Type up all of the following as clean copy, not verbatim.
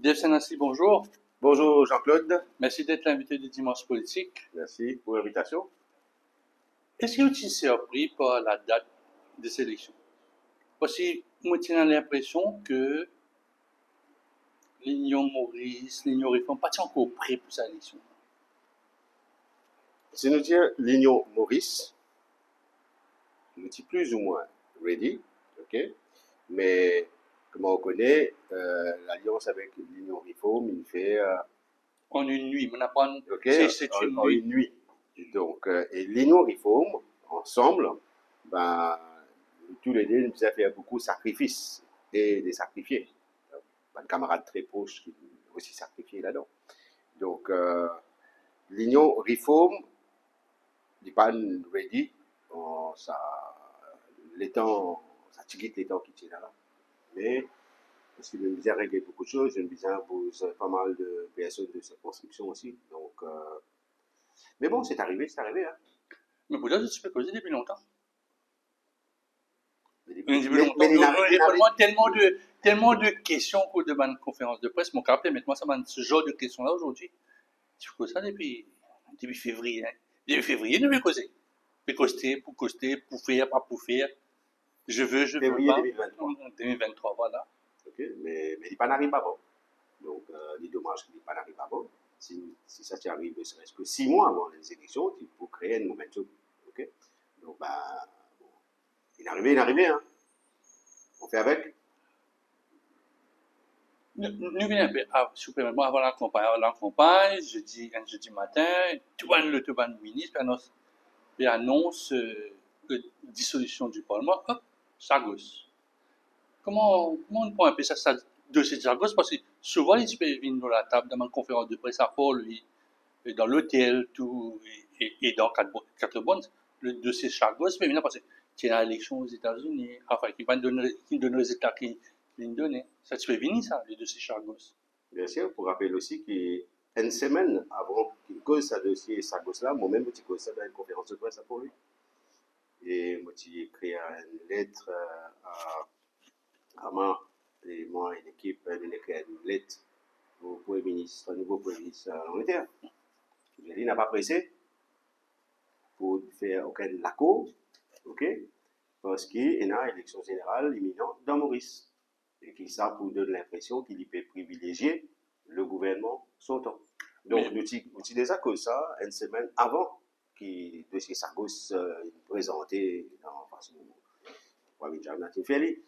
Dave Sanassi, bonjour. Bonjour Jean-Claude, Merci d'être l'invité du Dimanche Politique. merci pour l'invitation. Est-ce que tu es surpris par la date de ces élections? Parce que moi, j'ai l'impression que l'Union Maurice, l'Union Réforme, pas encore prêt pour cette élection. Si nous disons l'Union Maurice, nous sommes plus ou moins ready, ok? Mais comme on connaît, l'alliance avec l'Union Réforme, il fait, En une nuit, on apprend, ok, c'est une en nuit. une nuit. Donc, et l'Union Réforme, ensemble, ben, tous les deux, nous avons fait beaucoup de sacrifices et des sacrifiés. Un camarade très proche qui est aussi sacrifié là-dedans. Donc, l'Union Réforme, n'est pas ready, ça, les temps, ça tigite les temps qui tiennent là. Mais, parce que je me disais régler beaucoup de choses, je me disais pose pas mal de personnes de circonscription aussi. Donc, mais bon, c'est arrivé, hein. Mais pour ça, tu peux causer depuis longtemps. Mais, Depuis mais, longtemps. mais, Nous avons tellement de questions au cours de ma conférence de presse. Mon capitaine, maintenant, ça m'a ce genre de questions-là aujourd'hui. Tu fais ça depuis février. Hein. Début février, nous devons causer. Pour coster, pour faire, pas pour faire. Je veux février pas. 2023. 2023, voilà. Ok, mais il pas n'arrive pas bon. Donc, les dommages qu'il pas n'arrive pas bon. Si ça t'arrive, ne serait-ce que 6 mois avant les élections, tu peux créer un momentum. Ok, donc, bah, bon, il est arrivé, hein. On fait avec. Nous venons supermarché avant la campagne, jeudi matin, tout le ministre annonce la dissolution du Parlement. Hop, Sagos. Comment on peut appeler ça dossier de Sagos? Parce que souvent, les types viennent dans la table, dans une conférence de presse à Paul, lui, et dans l'hôtel, tout, et dans quatre bonnes, le dossier Sagos, mais maintenant, parce que c'est l'élection aux États-Unis, enfin, qui donne les résultats qu'il donne. Ça se fait venir, ça, le dossier Sagos. Bien sûr, pour rappeler aussi qu'une semaine avant qu'il cause ce dossier Sagos-là, moi-même, je cause ça dans une conférence de presse pour lui. Et moi, j'ai écrit une lettre à moi, et moi et l'équipe, on a écrit une lettre au Premier ministre, au nouveau Premier ministre d'Angleterre. J'ai dit, il n'a pas pressé pour faire aucun accord, ok? Parce qu'il y a une élection générale imminente dans Maurice. Et qui ça pour donner l'impression qu'il peut privilégier le gouvernement son temps. Donc, nous avons déjà que ça une semaine avant que le dossier Sagos présenté dans façon Kwame Nathan Ferry.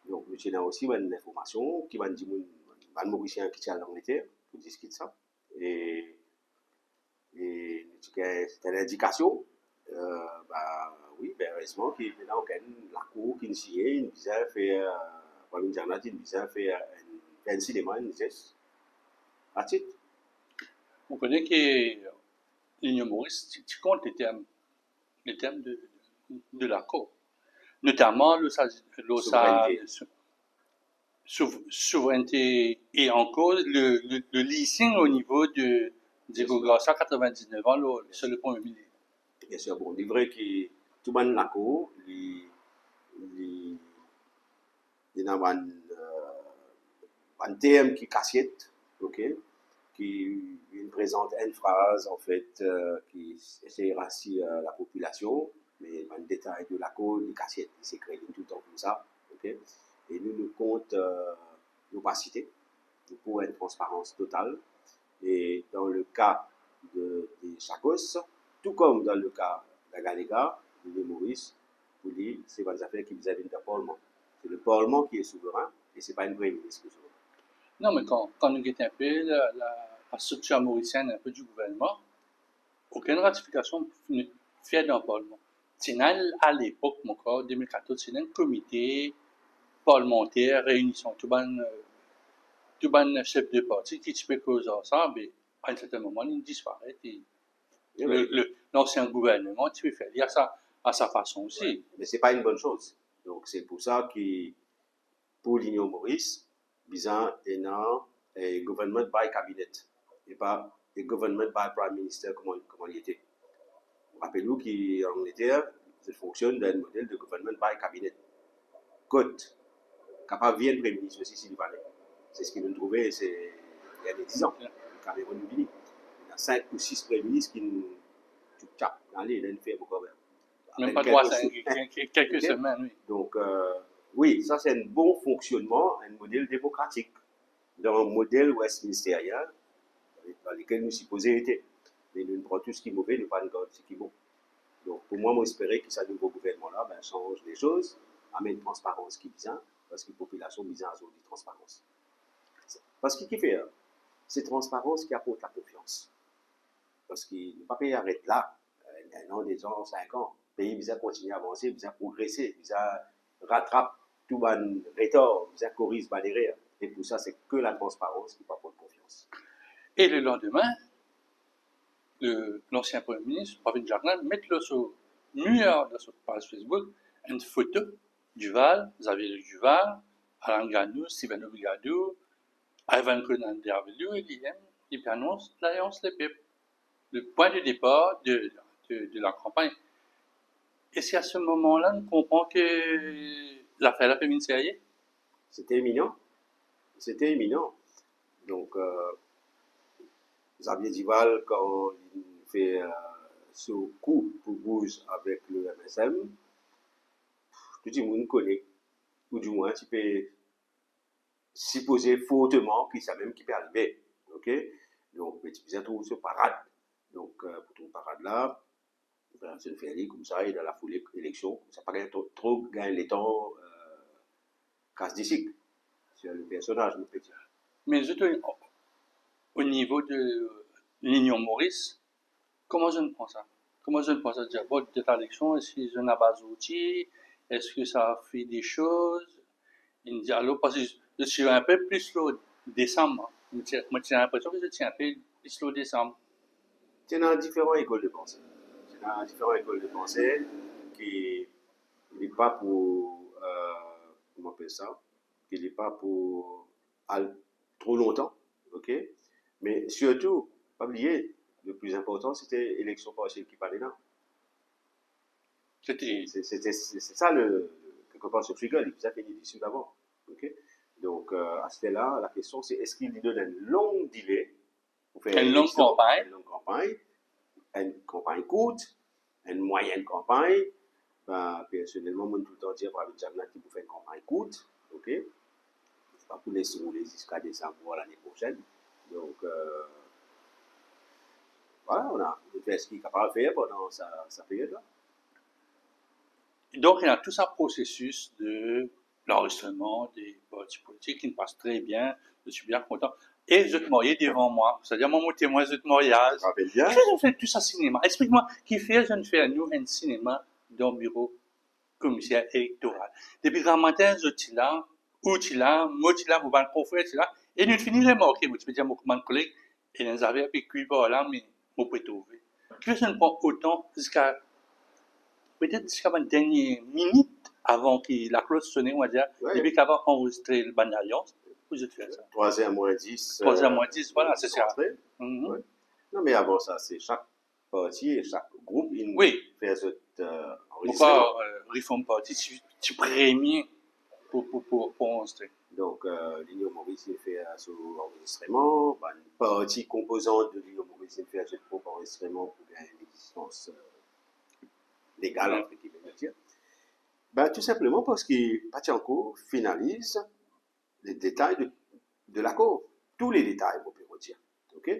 Donc, nous avons aussi une information qui va dire que les Mauriciens qui sont en Angleterre pour discuter ça. Et c'est une indication, oui, heureusement qu'il y a la cour qui nous signe, il nous a fait. Kwame Nathan nous a fait un cinéma, un geste. That's it. On connaît que l'Union Maurice, tu comptes les termes de l'accord. Notamment souveraineté et encore le leasing au niveau de Diego Garcia, 99 ans, c'est le premier ministre. Bien sûr, bon, il est vrai que tout le monde l'accord, il y a un terme qui cassette, ok, qui présente une phrase en fait qui essaie de rassurer la population, mais un détail de l'accord, il cassette, il s'écrit tout le temps comme ça, ok, et nous compte l'opacité pour une transparence totale. Et dans le cas de Chagos, tout comme dans le cas de Galega, de Maurice, vous dites, c'est pas des affaires qui vis-à-vis du Parlement. C'est le Parlement qui est souverain et ce n'est pas une Premier ministre qui est souverain. Non, mais quand nous guettons un peu la structure mauricienne, un peu du gouvernement, aucune ratification faite dans le Parlement. C'est à l'époque, mon corps, 2014, c'est un comité parlementaire réunissant tout le chef de parti qui se peut causer ensemble, et à un certain moment, il disparaît. L'ancien gouvernement, tu peux faire lire ça à sa façon aussi. Ouais, mais ce n'est pas une bonne chose. Donc, c'est pour ça que pour l'Union Maurice, bizarre et non, et government by cabinet, et pas et government by prime minister comme il était. Rappelez-vous qu'en Angleterre, ça fonctionne d'un modèle de government by cabinet. Côte, capable de venir premier ministre aussi s'il fallait. C'est ce qu'ils nous trouvaient il y a des 10 ans. Le Cameroun nous dit. Il y a 5 ou 6 premiers ministres qui nous allez, ils fait beaucoup même. Même pas 3, 5, quelques Okay? semaines, oui. Donc, oui, ça c'est un bon fonctionnement, un modèle démocratique, dans un modèle westminsterien dans lequel nous supposons être. Mais nous ne prenons tout ce qui est mauvais, nous ne prenons pas ce qui est bon. Donc, pour moi, j'espérais que ce nouveau gouvernement-là change les choses, amène transparence qui vient, parce que la population vient à de transparence. Parce que qui fait, c'est transparence qui apporte la confiance. Parce que le papier arrête là, un an, 2 ans, 5 ans. Le pays vient continuer à avancer, vient progresser, vient rattrape tout le retard, vient corrige les derrière. Et pour ça, c'est que la transparence qui peut apporter confiance. Et le lendemain, l'ancien Premier ministre, Pravin Jagnan, met sur le mur de sa page Facebook une photo Duval, Xavier Duval, Alain Ganou, Steven Obigadou, Ivan Conan Dervelu et il annonce l'alliance des peuples, le point de départ de la campagne. Et c'est à ce moment-là qu'on comprend que l'affaire a fait une série. C'était éminent. C'était éminent. Donc, Xavier Duval, quand il fait ce coup pour bouge avec le MSM, tout le monde connaît, ou du moins, tu peux supposer fortement qu'il sait même qui peut arriver. Ok? Donc, tu peux trouver ce parade. Donc, pour ton parade-là, ben, c'est une féerie comme ça, et dans la foulée élection, ça paraît trop gagner les temps casse d'ici. C'est le personnage, le petit. Mais au niveau de l'Union Maurice, comment je ne pense ça? Comment je ne pense ça? Dire, bon, cette élection, est-ce que je n'ai pas d'outils? Est-ce que ça fait des choses? Il me dit, alors, parce que je suis un peu plus slow décembre. Moi, j'ai l'impression que je suis un peu plus slow décembre. C'est dans différentes écoles de pensée. C'est dans différentes écoles de pensée qui n'est pas pour, comment on appelle ça, qui n'est pas pour trop longtemps, ok? Mais surtout, pas oublier, le plus important, c'était l'élection partielle qui parlait là. C'est ça, quelque part, ce trigger, il vous a fini d'ici d'avant, ok? Donc, à ce là la question, c'est est-ce qu'il lui donne un long délai pour faire une longue campagne, une campagne courte, une moyenne campagne. Ben, personnellement, moi, tout le temps, dire, avec Jamna, qui pour faire une campagne courte, ok? C'est pas pour laisser rouler jusqu'à décembre l'année prochaine. Donc, voilà, on a fait ce qu'il est capable de faire pendant sa période-là. Donc, il y a tout ça processus de l'enregistrement des partis politiques qui me passe très bien. Je suis bien content. Et je te mariais devant moi. C'est-à-dire, mon témoin de mariage. Je rappelle bien. Qu'est-ce que je fais tout ça cinéma? Explique-moi, qui fait, je ne fais à nous un cinéma dans le bureau commissaire électoral. Depuis grand matin, je suis là, ou tu là, moi tu là, vous allez confrère, tu là, et nous finirons, ok, moi tu peux dire, mon collègue, et nous avons vécu par là, mais moi peux trouver. Que je ne prends autant jusqu'à, peut-être jusqu'à une dernière minute avant que la cloche sonne, on va dire, Ouais. depuis qu'avant enregistré le ban d'alliance, vous êtes fait ça. 3h moins 10. 3h moins 10, voilà, c'est ça. Ouais. Non, mais avant ça, c'est chaque parti et chaque groupe, il fait cet enregistrement. Pourquoi Reform Party, tu premier pour enregistrer? Donc, l'Union Maurice, il fait son enregistrement. Ben, une partie composante de l'Union Maurice, il fait son propre enregistrement pour gagner l'existence légale, entre guillemets. Ben, tout simplement parce que Pachanko finalise les détails de l'accord. Tous les détails, on peut dire. OK?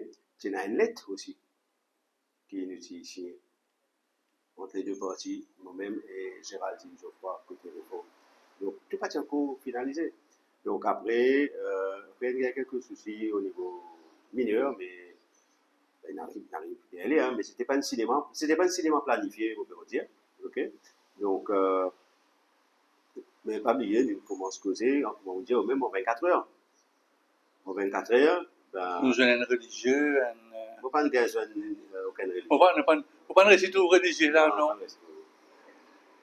Il y a une lettre aussi qui est initiée entre les deux parties, moi-même et Géraldine Geoffroy, côté réforme. Donc, tout Pachanko finalisé. Donc après, il y a quelques soucis au niveau mineur, mais il n'arrive bien à aller, hein, mais c'était pas un cinéma planifié, on peut dire. Ok. Donc, mais pas oublier, il commence à causer, on va dire, même en 24 heures. En 24 heures, ben. Nous sommes un religieux, faut pas aucun religieux. Faut pas réciter au religieux là, non?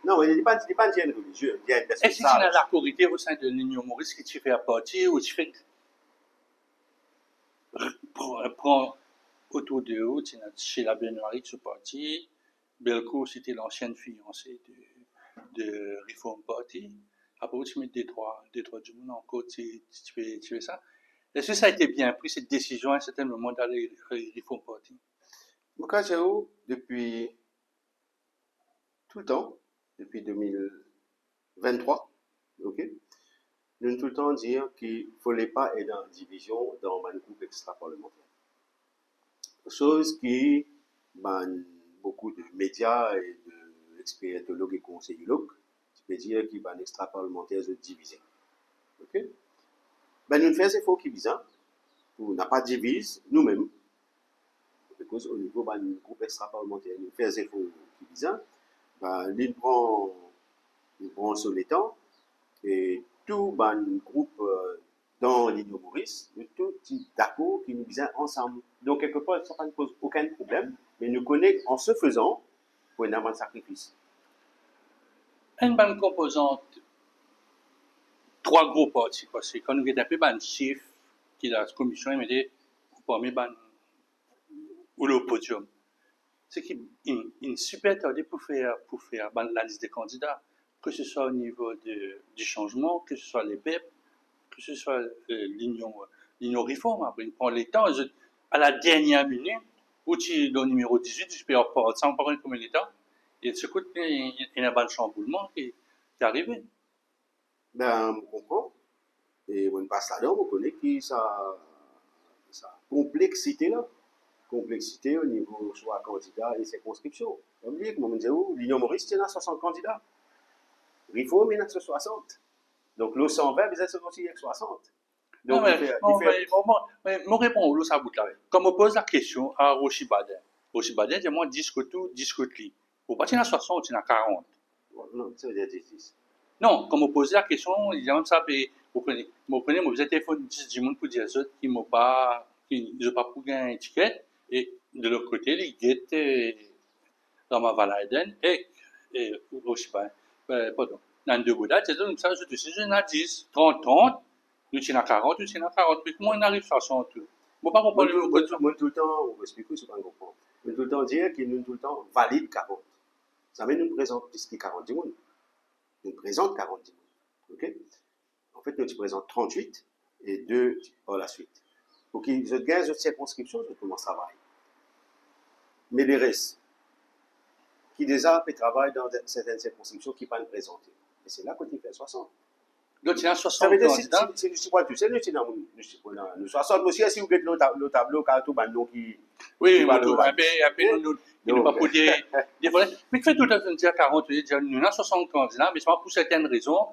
Non, il n'est pas un religieux. Est-ce que c'est la corité au sein de l'Union Maurice qui tu fais à partir ou tu fais prends autour de eux, tu as chez la Benoît ce parti, Belco c'était l'ancienne fiancée de Reform Party. Après tu mets des trois du monde encore, tu fais ça. Est-ce que ça a été bien pris, cette décision à un certain moment d'aller Reform Party? Moi, Jao, depuis tout le temps, depuis 2023, ok, nous tout le temps dire qu'il ne fallait pas être en division dans un groupe extra-parlementaire. Chose qui, ben, beaucoup de médias et d'expédiatologues et conseillologues, tu peux dire qu'il va un extra-parlementaire se diviser. Ok? Ben, nous faisons faux qui bizarre, nous n'a pas divise nous-mêmes, parce qu'au niveau du groupe extra-parlementaire, nous faisons faux qui bizarre, ben, nous prend sur les temps, et tout le groupe dans l'Union Maurice, nous tous d'accord qui nous disent ensemble. Donc, quelque part, ça ne pose aucun problème, mais nous connaissons en se faisant pour un avant sacrifice. Une bonne composante, trois gros partis, parce que quand nous avons un peu de chiffre, qui la commission, il m'a dit, parmi ou le podium, c'est qu'il super tardé pour faire la liste des candidats, que ce soit au niveau du changement, que ce soit les PEP, que ce soit l'Union Réforme. Après, il prend les temps, à la dernière minute, où tu es le numéro 18, je peux en parler sans parler comme il est temps, et de ce côté, il y a un bel chamboulement qui est arrivé. Ben, on comprend. Et on passe là-dedans, on connaît qui ça complexité là. Complexité au niveau soit candidat et circonscription. On dit que l'Union Maurice, il y a 60 candidats. Réforme, il y en a 60. Donc, l'eau 120, vous êtes aussi avec 60. Non, Donc, mais mon réponse au ça bout là. Comme on pose la question à Rochi Baden, dit moi, discute tout, discute li. Ou pas, tu en as 60, tu en as 40. non, ça veut dire 10. Non, comme on pose la question, il y a même ça, vous prenez, vous êtes téléphone 10 du monde pour dire ça, qui m'ont pas, qui n'ont pas pour gagner une étiquette, et de l'autre côté, les guettes, dans ma valaiden, et, Rochi Baden, pardon. Dans deux bouddhas, c'est donc ça, je te dis, je n'ai 10, 30, 30, nous tiens à 40, nous tiens à 40, mais comment on arrive à 60? Bon, pas comprendre le code. Moi, tout le temps, on explique, c'est pas comprendre. Moi, tout le temps dire qu'il nous tout le temps valide 40. Ça veut nous présente plus que 40 du monde. Nous présente 40 du monde. OK? En fait, nous te présente 38 et 2 par la suite. Pour qu'ils se gagnent de circonscription, je commence à travailler. Mais les restes, qui déjà travaillent dans certaines circonscriptions qui ne peuvent pas présenter. Et c'est là qu'on fait 60. Donc, il y a Ça 60 veut dire, candidats. si tu vois, tu sais, nous sommes 60 aussi, si vous faites le tableau, quand tout le monde qui. Oui, qui mais va tout, le il ne pas pour des volets. Mais tu fais tout à fait dire 40, nous avons 60 candidats, mais pour certaines raisons,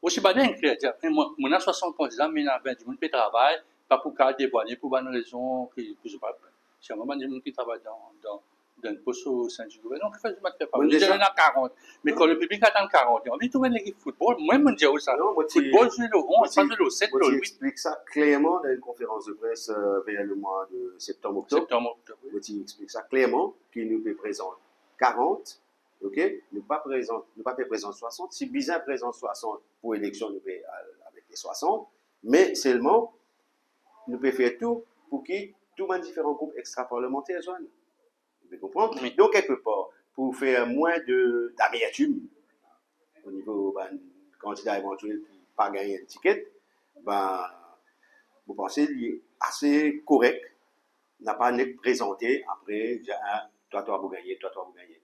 aussi, bien clair, dire, on a 60 candidats, mais il y a 20 du monde qui travaille, pas pour cas dévoiler, pour une raison que je sais pas. C'est vraiment des gens qui travaillent dans un poste au sein du gouvernement, qui fait du matériel. Bon, Nous déjà- avons 40, mais quand le public attend 40, on dit tout le l'équipe football, moi, je me dis ça. Non, moi, Football, c'est le 11, pas le 7, moi, le tu 8, expliques ça clairement dans une conférence de presse vers le mois de septembre-octobre. septembre, octobre. Moi, tu expliques ça clairement, qu'il nous présente 40, ok? Nous pas présente 60. Si bizarre présente 60 pour élection, nous peut avec les 60, mais seulement, nous pouvons faire tout pour qu'il tout les différents groupes extra-parlementaires joignent. Vous comprenez? Oui. Donc, quelque part, pour faire moins d'amertume au niveau ben, candidat éventuel qui n'a pas gagné une ticket, ben, vous pensez qu'il est assez correct, n'a pas présenté après, toi, vous gagnez, toi, vous gagnez.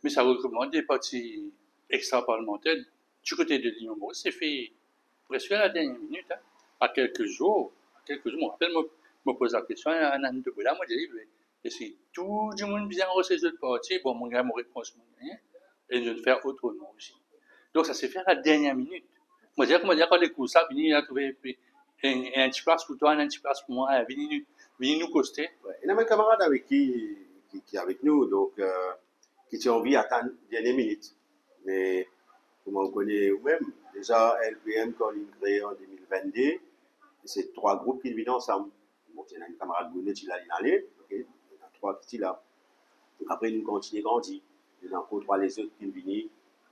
Mais ça recommande des partis extra-parlementaires du côté de l'Union Maurice. C'est fait presque à la dernière minute, hein, à quelques jours. Je me rappelle, me pose la question à un an de là, moi, je dis, et si tout le monde vient au ces autres partis, bon, mon gars, mon réponse, et je vais faire autrement aussi. Donc, ça s'est fait à la dernière minute. Moi, je dis, quand les coups, ça, il a trouvé un petit place pour toi, un petit place pour moi, venez nous coster. Ouais. Il y a un camarade avec qui est avec nous, donc, qui a envie d'attendre la dernière minute. Mais, comme on connaît vous-même, déjà, LPM, quand il créé en 2022, c'est trois groupes qui vivent ensemble. Bon, il y a un camarade Bounet, il a allé, ok, il y en a trois qui sont là. Après, nous continuons à grandir. Il y en a encore trois les autres qui viennent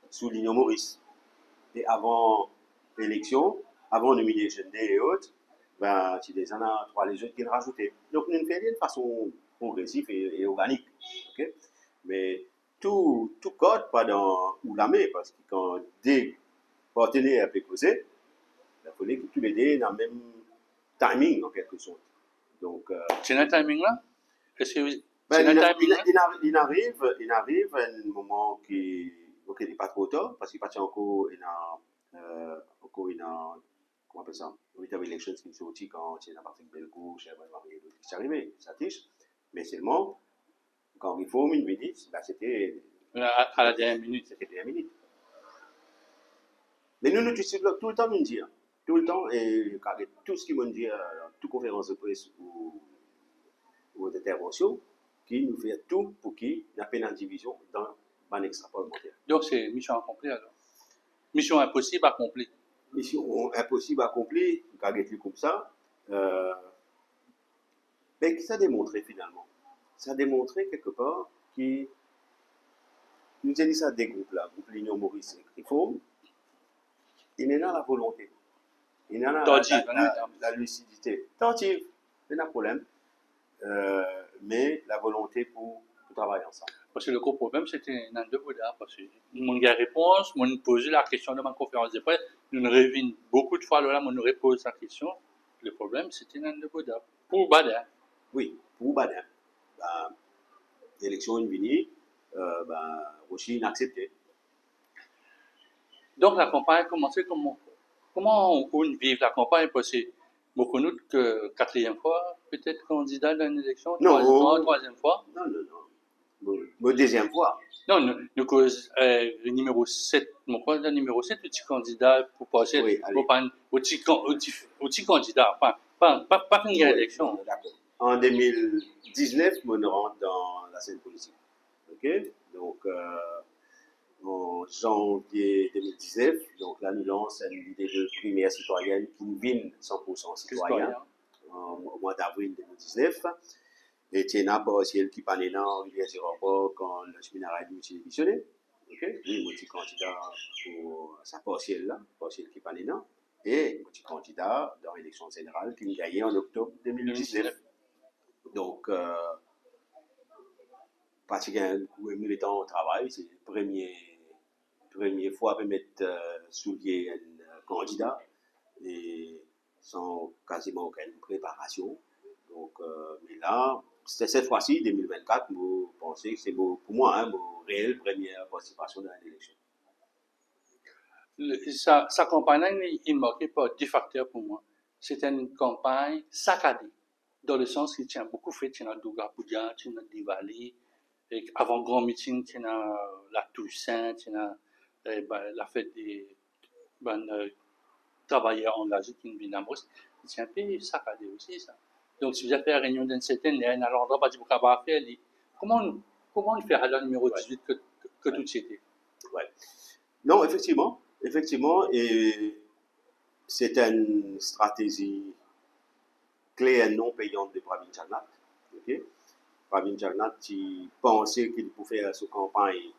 sous l'Union Maurice. Et avant l'élection, avant nomination day et autres, ben, c'est des années, trois les autres qui ont rajouté. Donc, nous le faisons de façon progressive et organique. Okay? Mais tout code pas dans ou la main, parce que quand des partenaires peuvent causer, il faut que tous les deux dans le même timing en quelque sorte. Donc, c'est un timing là? Est-ce que ben, c'est un timing là? il arrive un moment qui n'est pas trop tard, parce qu'il passe encore comment on appelle ça, midterm elections qui sont sortis quand il y a parti de Belgouche, il y a qui est arrivé, ça tiche. Mais seulement, quand il faut une minute, ben, c'était À la dernière minute. c'était dernière minute. Mais nous disons tout le temps, nous dire, tout le temps, et avec tout ce qu'ils m'ont dit, toute conférence de presse ou d'intervention, qui nous fait tout pour qu'il n'y ait pas de division dans un extra parlementaire. Donc c'est mission accomplie alors. Mission impossible accomplie. Mission impossible accomplie, quand il est comme ça, mais ça a démontré finalement. Ça a démontré quelque part que nous avons dit ça des groupes là, groupe l'Union Maurice, il faut, il est dans la volonté, il est dans la lucidité. Tentive, il n'y a pas de problème, mais la volonté pour travailler ensemble. Parce que le gros problème, c'était dans deux Bouddha. Parce que mon gars réponse, mon pose la question de ma conférence de presse, nous revenons beaucoup de fois là, nous repose la question. Le problème, c'était dans deux Bouddha. Pour Badin. Oui, pour Badin. Ben, l'élection est venue, ben, aussi inacceptée. Donc la campagne a commencé comment on vit la campagne? Parce que beaucoup nous que quatrième fois, peut-être candidat dans une élection, troisième fois. Non. Bon, deuxième fois. Non, nous cause le numéro 7, mon quoi, le numéro 7, petit candidat pour passer au petit candidat, pas une élection. D'accord. En 2019, on rentre dans la scène politique. OK? Donc, en janvier 2019, donc là, nous lançons une idée de primaire citoyenne qui vient 100% citoyen au mois d'avril 2019. Et Tiena partiel qui parlait dans Rivière Zéro quand le séminaire a été démissionné. Ok? Oui, moi, je suis candidat pour sa partielle là, partielle qui parlait dans. Et moi, je suis candidat dans l'élection générale qui a gagné en octobre 2019. Donc, pratiquement, un militant au travail, c'est la première fois que je mettre soulier un candidat et sans quasiment aucune préparation. Donc, mais là, cette fois-ci, 2024, je pense que c'est pour moi ma réelle première participation dans l'élection. Sa campagne, il ne manquait pas 10 facteurs pour moi. C'était une campagne saccadée, dans le sens qu'il tient beaucoup fait, il y a Douga Poudia, il y a Diwali, et avant grand meeting, il y a la Toussaint, il y a la fête des travailleurs engagés qui viennent d'Ambros. C'est un peu saccadé aussi, ça. Donc, si vous avez fait la réunion d'une certaine, il y a un endroit où vous avez faire, comment on fait à la numéro 18 que tout c'était? Ouais. Non, effectivement, et c'est une stratégie clé et non payante de Pravin Jagnat. Okay? Pravin Jagnat, qui pensait qu'il pouvait faire sa campagne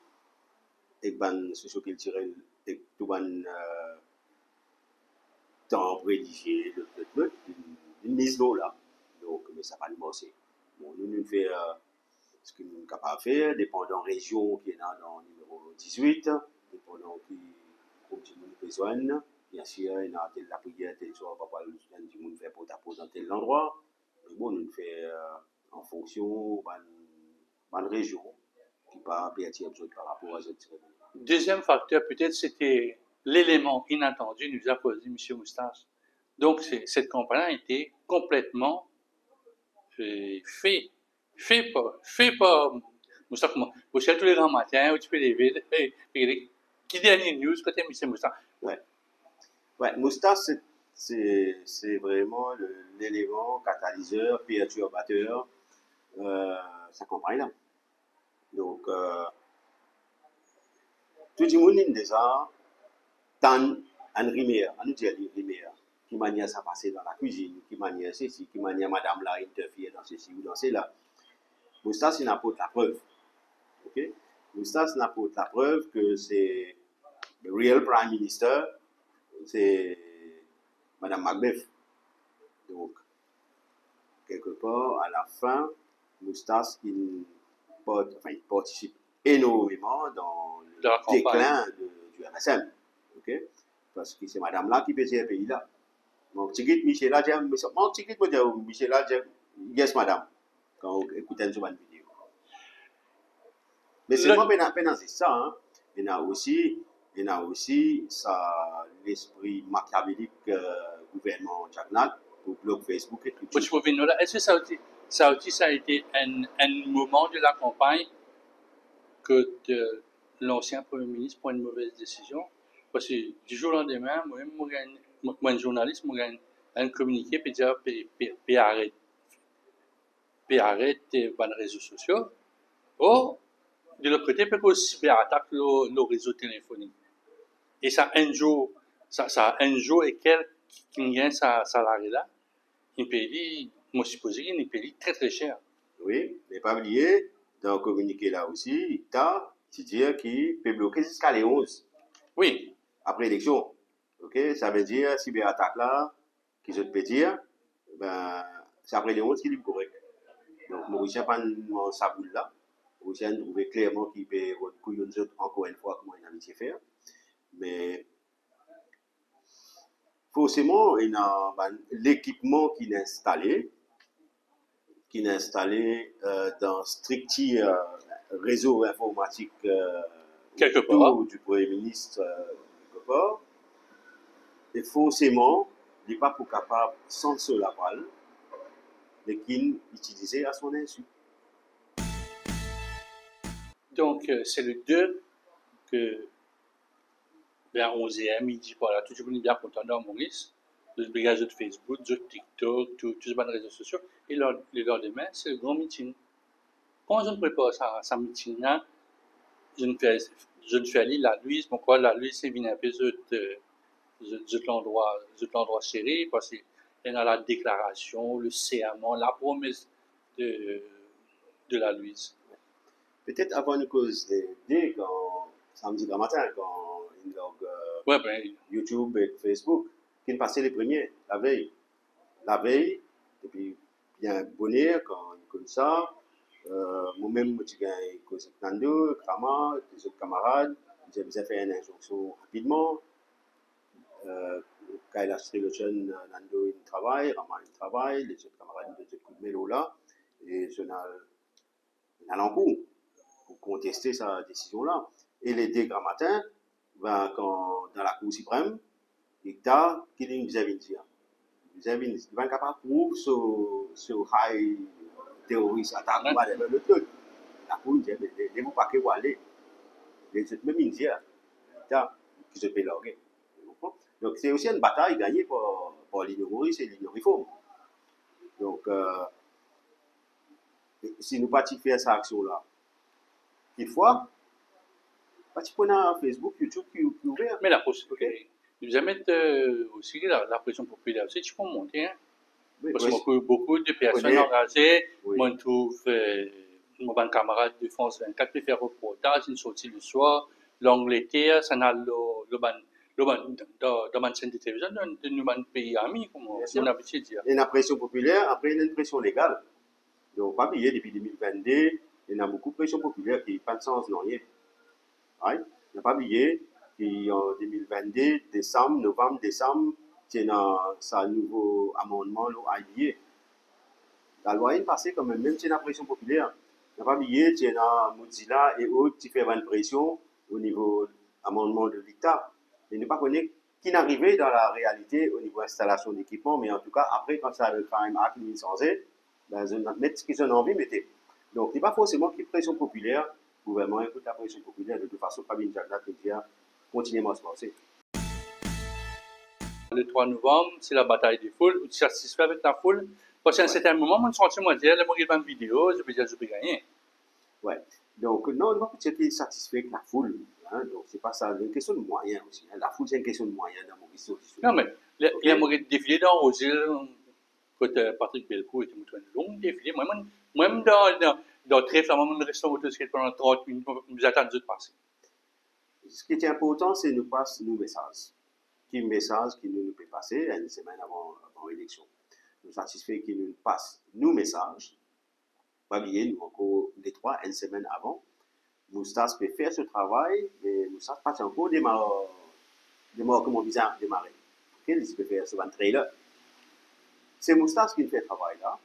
avec ban socio-culturel, avec tout ban temps rédigé, une mise d'eau là. Donc, mais ça va nous bosser. Bon, nous faisons ce que nous sommes capables de faire, dépendant région qui est dans le numéro 18, dépendant qui continue besoin. Bien sûr, il y a la prière, tel soir, papa, du monde fait porte à porte dans tel endroit. Mais bon, nous faisons en fonction de la région qui pas pertinent par rapport à cette cérémonie. Deuxième facteur, peut-être, c'était l'élément inattendu, nous a posé M. Moustache. Donc, cette campagne a été complètement fait par Moustache. Vous savez, tous les grands matins, où tu peux lever, qui dernier news, côté M. Moustache? Ouais, Moustache, c'est vraiment l'élément catalyseur, perturbateur, sa campagne-là. Donc, tout le monde est déjà dans une rivière, on nous dit une rivière, qui manière ça passer dans la cuisine, qui manière ceci, qui manière madame là interfère dans ceci ou dans cela. Moustache n'apporte la preuve. Okay? Moustache n'apporte la preuve que c'est le real prime minister, c'est madame Macbeth. Donc, quelque part, à la fin, Moustache, il participe énormément dans le déclin du MSM. Okay? Parce que c'est madame là qui faisait le pays là. Mon petit guide Michel a dit, mon petit guide me dit, Michel a dit, yes madame, quand on écoute une vidéo. Mais c'est moi c'est ça, hein. Il y a aussi ça, l'esprit machiavélique gouvernement Jagnat pour blog Facebook et tout. Est-ce que ça a été un moment de la campagne que l'ancien Premier ministre prend une mauvaise décision? Parce que du jour au lendemain, moi, un journaliste, moi, un communiqué, puis dire, puis arrête les réseaux sociaux. Or, de l'autre côté, peut aussi cyberattaque le réseau téléphonique. Et ça, un jour et quelques qui gagne sa salarié là, il paye, moi, suppose qu'il paye très très cher. Oui, mais pas oublier, dans le communiqué là aussi, tu as dire qu'il peut bloquer jusqu'à les 11. Oui. Après l'élection. Ok, ça veut dire, cyberattaque là, qui je peux dire, ben, c'est après les 11 qu'il est correct. Donc, Mauricien pas dans sa boule là. Mauricien trouvé clairement qu'il peut couillon encore une fois comment il a métier faire. Mais, forcément, il y a l'équipement qu'il a installé, dans stricti réseau informatique quelque part du Premier ministre quelque part. Et forcément, il n'est pas pour capable, sans se la balle, mais qu'il utilisait à son insu. Donc, c'est le 2 que, vers 11h, midi, voilà, tout le monde est bien content dans Maurice. Le bagage de Facebook, de TikTok, tous les réseaux sociaux. Et le lendemain, c'est le grand meeting. Quand je me prépare ça meeting-là, je ne fais aller la Louise. Pourquoi la Louise, c'est bien un peu de l'endroit serré, parce qu'il y a la déclaration, le serment, la promesse de la Louise. Peut-être avant une cause dès quand samedi matin, quand il log YouTube et Facebook, qui passait les premiers, la veille. Et puis bien bonheur quand il comme ça. Moi-même, je suis causé Nando, Krama, des autres camarades. J'ai fait une injonction rapidement. Quand il a acheté le jeune, Nando, il travaille, Rama, il travaille, les autres camarades, ils ont coup de mélo là. Et je n'ai en cours pour contester sa décision-là. Et les deux grands matins, ben, dans la Cour suprême, il y a qui nous avait dit. Nous avait dit, il va être capable de prouver ce high terroriste attaque, le truc. La Cour dit, mais vous pas que vous allez. Les autres, même Indiens, qui se fait loguer. Donc, c'est aussi une bataille gagnée par l'Union Maurice et l'Union Réforme. Donc, si nous partions faire cette action-là, quelquefois, tu prends Facebook, YouTube qui est ouvert. Mais la possibilité, nous allons mettre aussi la pression populaire, c'est tu peux monter. Hein? Oui, parce que beaucoup de personnes engagées, moi, je trouve, mon camarade de France 24 peut faire reportage, une sortie le soir, l'Angleterre, ça n'a dans ma chaîne de télévision, de nous, pays amis, comme on a l'habitude de dire. Il y a une pression populaire, après il y a une pression légale. Donc, pas oublier, depuis 2022, il y a beaucoup de pression populaire qui n'a pas de sens, non rien. Right? Il n'y a pas oublié qu'en 2022, novembre, décembre, il y a un nouveau amendement à lier. La loi est passée quand même si il y a une pression populaire. Il n'y a pas oublié qu'il y a Mozilla et autres qui font une pression au niveau amendement de l'État. Il ne pas connaître qui n'arrivait dans la réalité au niveau installation d'équipement, mais en tout cas, après, quand ça a le Crime Act 1900, ben, je vais mettre ce qu'ils ont envie de mettre. Donc, il n'y a pas forcément qu'il y ait pression populaire. Le gouvernement écoute la pression populaire de toute façon, pas bien Jacques qui a continuellement à se passer. Le 3 novembre, c'est la bataille des foules. Tu es satisfait avec la foule? Parce qu'à un certain moment, mon sentiment dire, je regarde une vidéo, je peux dire, je peux gagner. Ouais. Donc, non, on va peut être satisfait avec la foule. Hein? Donc, c'est pas ça. C'est une question de moyens aussi. Hein? La foule, c'est une question de moyens dans mon histoire. Non, mais il y a un défilé dans Rosil, quand Patrick Belcourt était un long défilé. Moi-même, dans Trèfle, moi, je reste en motocyclette pendant 30 minutes, nous attendons de passer. Ce qui est important, c'est de nous passer nos messages. Quel message qui nous peut passer une semaine avant l'élection. Nous satisfait qu'il nous passe nos messages. Pas oublier, nous encore les trois, une semaine avant. Moustache peut faire ce travail, mais Moustache pas encore démarrer comment visa démarrer. il peut faire sur un trailer. C'est Moustache qui fait le travail là,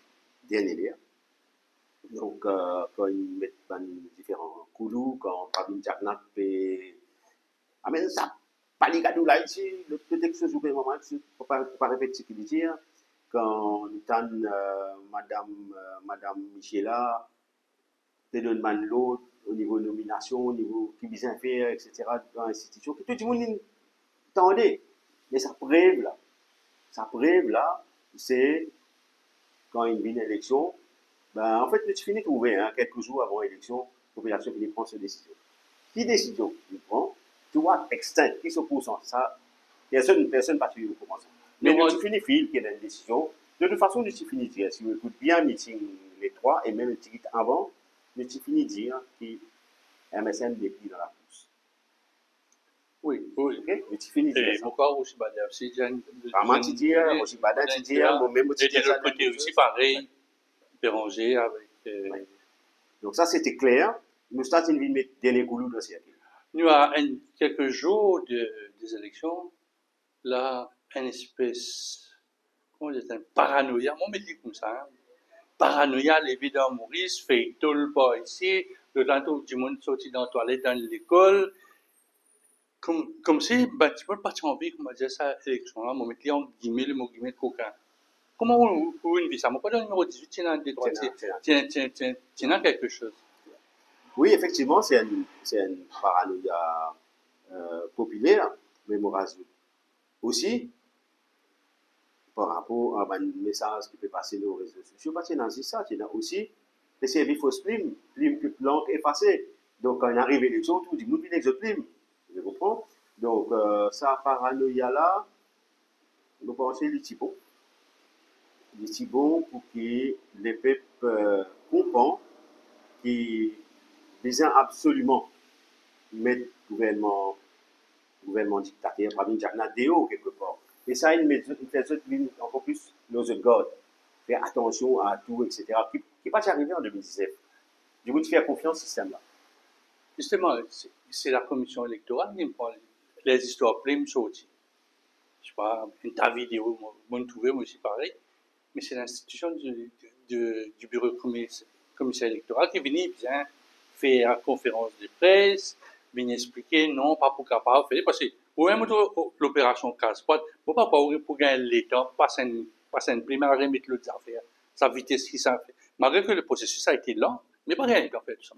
dernier. Donc, quand ils mettent différents coulous, quand Pravin Jagnath fait. Ah, mais ça, pas les gars là ici, le texte sur le moment, il ne faut pas répéter ce qu'il dit. Quand nous avons Madame Michela, te donne l'autre au niveau nomination, au niveau qui vient faire, etc., dans l'institution, tout le monde attendez. Mais ça preuve là, c'est quand il y a une élection, ben, en fait, tu finis de trouver, hein, quelques jours avant l'élection, la population finit de prendre cette décision. Qui décision il prend? Tu vois, extinct, qui s'oppose à ça? Personne particulière au commencement. Mais tu finis fil qui est une décision. De toute façon, tu finis de dire, si vous écoutez bien meeting les trois, et même le petit avant, tu finis de dire que MSN déplie dans la course. Oui, oui. Okay? Tu finis de dire ça. Pourquoi aussi, bah, aussi, Vraiment, tu dis, aussi, bah, tu dis, moi-même, tu dis, de l'autre côté aussi, pareil, Béranger avec. Ouais. Donc, ça, c'était clair. Nous startons une mettre dernier goulot dans ce circuit. Nous, à quelques jours des élections, là, une espèce, comment dire, un paranoïa, on me dit comme ça, hein? Paranoïa, les vies dans Maurice, fait tout le pas ici, le temps du monde sorti dans la toilette, dans l'école, comme si, ben, tu peux partir en vie, comme on disait ça, élection, là, on met en guillemets, le mot guillemets de coquin. Comment on une vie ça? Moi, pas le numéro 18, tu as des droits, tu as quelque chose. Oui, effectivement, c'est une paranoïa populaire, mais Moraz aussi, par rapport à un message qui peut passer sur les réseaux sociaux, parce que dans ça, tu as aussi les services fausses primes que l'encre effacée. Donc, quand il arrive à l'élection, tout le monde dit les autres primes. Vous comprenez? Donc, ça, paranoïa-là, je pense que c'est bon. C'est bon pour que les peuples comprennent qu'ils besoin absolument mettre gouvernement dictateur, parmi Jagnath Deo quelque part. Et ça, il fait encore plus nos autres gardes. Faire attention à tout, etc. Qui n'est pas arrivé en 2019. Du coup, tu fais confiance au système là. Justement, c'est la commission électorale qui me prend les histoires pleines sorties. Je sais pas, une ta vidéo, moi, trouvé, moi aussi pareil. Mais c'est l'institution du bureau commissaire électoral qui vient bien faire une conférence de presse, vient expliquer non, pas pour capable faire, parce que ou même l'opération casse-pote, faut pas pour gagner l'État, passer une primaire, remettre l'autre affaire, sa vitesse qui ça fait. Malgré que le processus a été lent, mais pas rien qu'en fait, tout ça.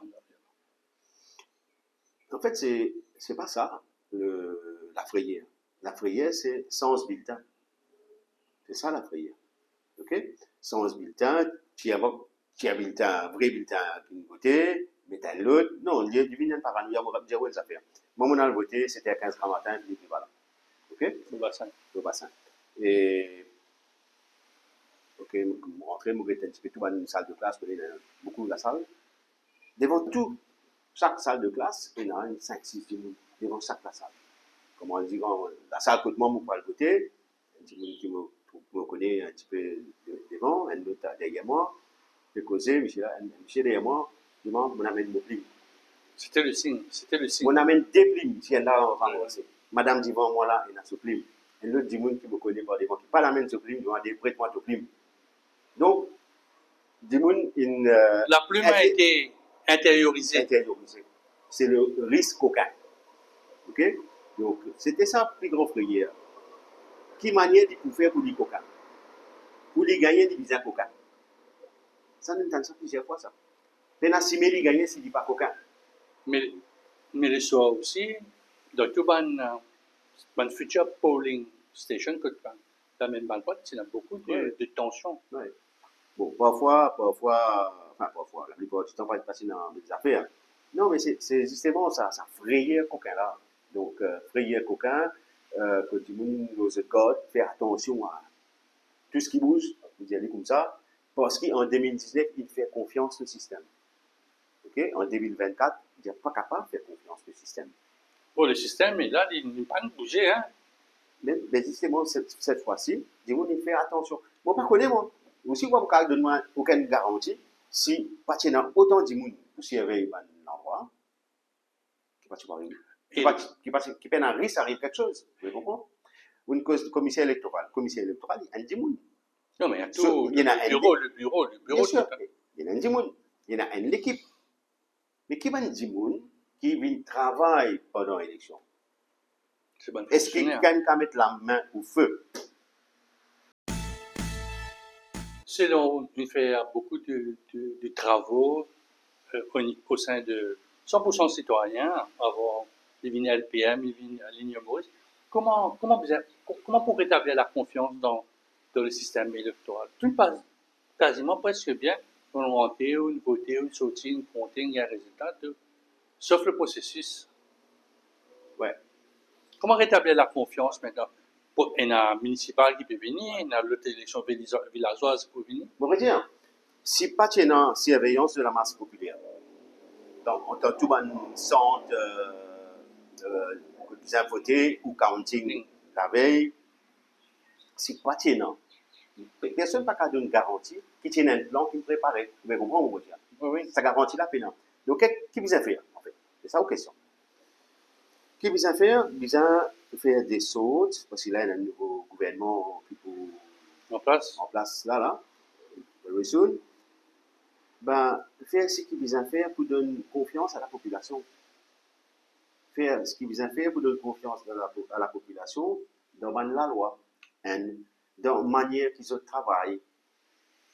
En fait, c'est pas ça, la frayère. La frayère, c'est sans bulletin. C'est ça la frayère. OK? Sans bulletin, tu as un bulletin, vrai bulletin d'une côté, mais tu as l'autre. Non, il y a du bulletin paranoïa, on va dire où ça fait. Moi, on a voté, c'était à 15 h matin, puis voilà. OK? Le bassin. Le bassin. Et, OK, rentrer, je vais un petit peu tout dans une salle de classe, beaucoup de la salle. Devant tout, chaque salle de classe, il y a 5-6 personnes devant chaque salle. Comme on dit, la salle côté moi, je le côté, un petit qui me connaît un petit peu devant, un autre derrière moi, je causer, Michel derrière moi, je m'en amène mon plume. C'était le signe. On amène des plumes, si elle a avancé. Madame dit, moi là, il a ce plume. Un autre dit, qui me connaît pas devant, qui pas l'amène ce plume, il va dire, prête-moi ce plume. Donc, la plume a été intériorisée. C'est le risque coquin. OK? Donc, c'était ça, plus grand frayeur. Qui manière de faire pour les coquins? Pour les gagner, des bizarres coquins. Ça, nous entendons ça plusieurs fois, ça. Maintenant, si les gagner, c'est pas coquin. Mais le soir aussi, dans tout le futur polling station, que la même balpote, il y a beaucoup de tensions. Ouais. Bon, parfois, la plupart du temps, pas passer dans des affaires. Non, mais c'est justement ça frayeur coquin là. Donc, frayeur coquin, que tout le monde nous garde, faire attention à tout ce qui bouge, vous allez comme ça, parce qu'en 2019, il fait confiance au système. OK? En 2024, il n'est pas capable de faire confiance au système. Bon, le système est là, il n'est pas bougé, hein? Mais justement, cette fois-ci, il fait attention. Moi, je ne connais pas. Aussi, moi, je ne donne aucune garantie si pas autant de monde pour surveiller l'endroit, qui peut un risque, arrive quelque chose. Vous comprenez? une commissaire électorale. Commissaire électorale, il y a un dimoun. Non, mais il y a tout, Il y en a le bureau. Bien sûr, il y en a un dimoun. Il y en a une équipe. L'équipe a un dimoun qui vient travailler pendant l'élection. Est-ce qu'il peut mettre la main au feu? C'est donc il fait beaucoup de travaux au sein de 100% citoyens, avant il vient LPM, il vient à Ligne Maurice. Comment pour rétablir la confiance dans le système électoral? Tout passe quasiment presque bien. On rentre, on vote, on sortit, on compte, il y a un résultat, sauf le processus. Ouais. Comment rétablir la confiance maintenant? Il y a un municipal qui peut venir, il y a l'autre élection villageoise qui peut venir. Bon, dire, si pas tu es dans surveillance de la masse populaire, donc on a tout un centre bien voté ou counting la veille, si pas tu es dans, personne n'a pas donner une garantie qui tient un plan qui est préparé. Vous pouvez comprendre, vous dire. Oui. Ça garantit la peine. Donc, qui vous a fait, en fait? C'est ça la question. Qui vous a fait? Vous a faire des sautes, parce qu'il y a un nouveau gouvernement qui peut En place, là, very soon. Ben, faire ce qu'il vous a fait pour donner confiance à la population. Faire ce qu'il vous a fait pour donner confiance à la population dans la loi, dans la manière qu'ils se travaillent,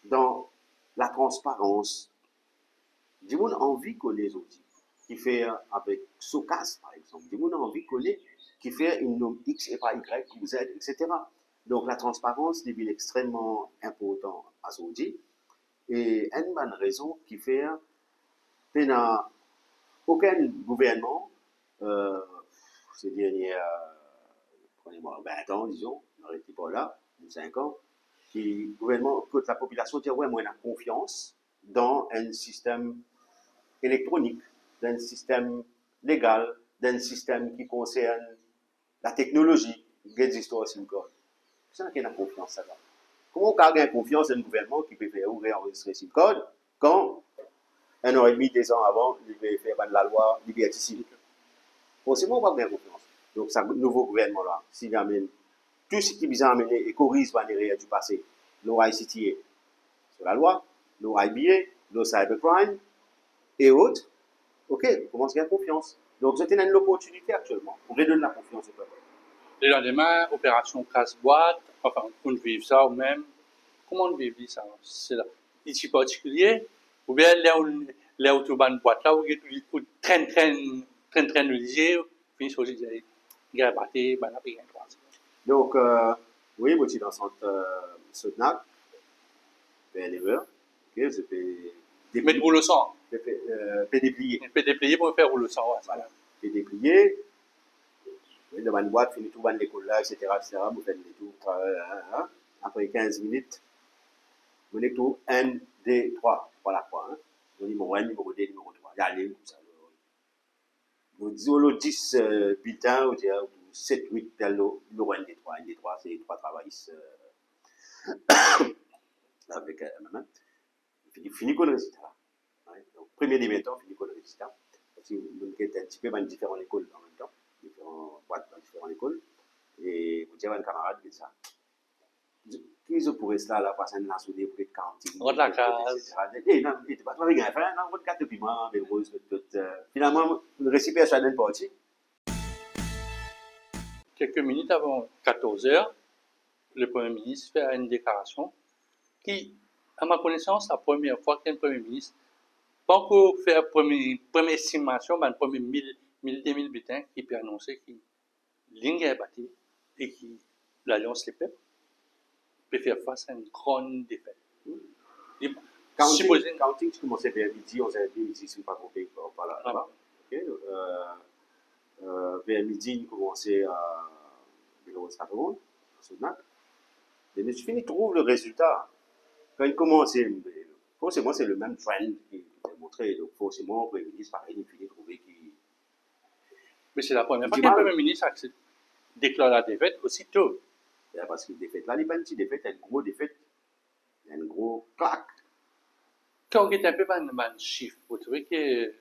dans la transparence. Du monde envie qu'on les outils qui fait avec Socas par exemple. Du monde envie qu'on les qui fait une norme X et pas Y ou Z, etc. Donc la transparence devient extrêmement important à ce outil. Et une bonne raison qui fait qu'il n'y a aucun gouvernement ces derniers 20 ans, disons, on n'arrête pas là, 5 ans, qui gouvernement, que la population dit ouais, moi, on a confiance dans un système électronique, d'un système légal, d'un système qui concerne la technologie, qui existe aussi encore. C'est ça qu'on a confiance là. Comment on a confiance dans un gouvernement qui peut faire réenregistrer ce code quand un an et demi, 2 ans avant, il peut faire la loi liberticide? Forcément, on va avoir confiance. Donc, ce nouveau gouvernement-là, s'il amène tout ce qui vise à amener et corrige les erreurs du passé, l'aura ICTA sur la loi, l'aura IBA, le cybercrime et autres, ok, on commence à avoir confiance. Donc, vous avez une opportunité actuellement pour redonner la confiance au peuple. Le lendemain, opération casse-boîte, enfin, on vit ça ou même. Comment on vit ça? C'est là. Ici particulier, ou bien là où tu vas une boîte là, où tu traînes le lisier, puis sur le lisier, il y a un bâti, ben là, il y a un croise. Donc, oui, moi, je suis dans le centre Sotnac, PNV, ok, je fais Mettre rouleau sang. Fait déplier. Fait déplier pour faire rouleau sang, ouais. Voilà. Fait déplier. Dans une boîte, finit tout dans l'école là, etc., vous faites des tours, après 15 minutes, vous avez tout 1, 2, 3, voilà quoi. Hein. Vous numéro 1, numéro 2, numéro 3. Allez, comme ça. Vous dites 10 bulletins, vous dites 7, 8, numéro 1, 2, 3. 1, 2, 3, c'est 3 travaillistes avec maman. Fini qu'on le résultat. Donc, premier démettant, fini qu'on le résultat. Parce que vous êtes un petit peu dans différentes écoles en même temps, différentes boîtes dans différentes écoles. Et vous avez un camarade qui dit ça. Qui pourrait cela là, passer un soudé pour être counting. On la case. Et non, il n'était pas toi, rien fait, non, votre carte de piment, des roses, tout. Finalement, le récipient est parti. Quelques minutes avant 14 heures, le Premier ministre fait une déclaration qui, à ma connaissance, la première fois qu'un Premier ministre, pas encore fait la première estimation, mais le premier 1000 bulletins, qui peut annoncer qu'il ligne est bâti et que l'Alliance Les Peuples peut faire face à une grande défaite. Counting, tu commençais vers midi, 11h30, midi, si pas compris par là. Ah. Okay. Vers midi, il commençait à Bélarusse-Cameroun, à Soudan. Et je finis, trouve le résultat. Quand il commence, forcément, c'est le même trend qui est montré. Donc, forcément, le Premier ministre, pareil, il finit de trouver qui. Mais c'est la première fois qu'un Premier ministre déclare la défaite aussitôt. Parce que défaite là, il n'y a pas une petite défaite, il y a une grosse défaite. Il y a une grosse claque. Quand on est un peu dans le chiffre, vous trouvez que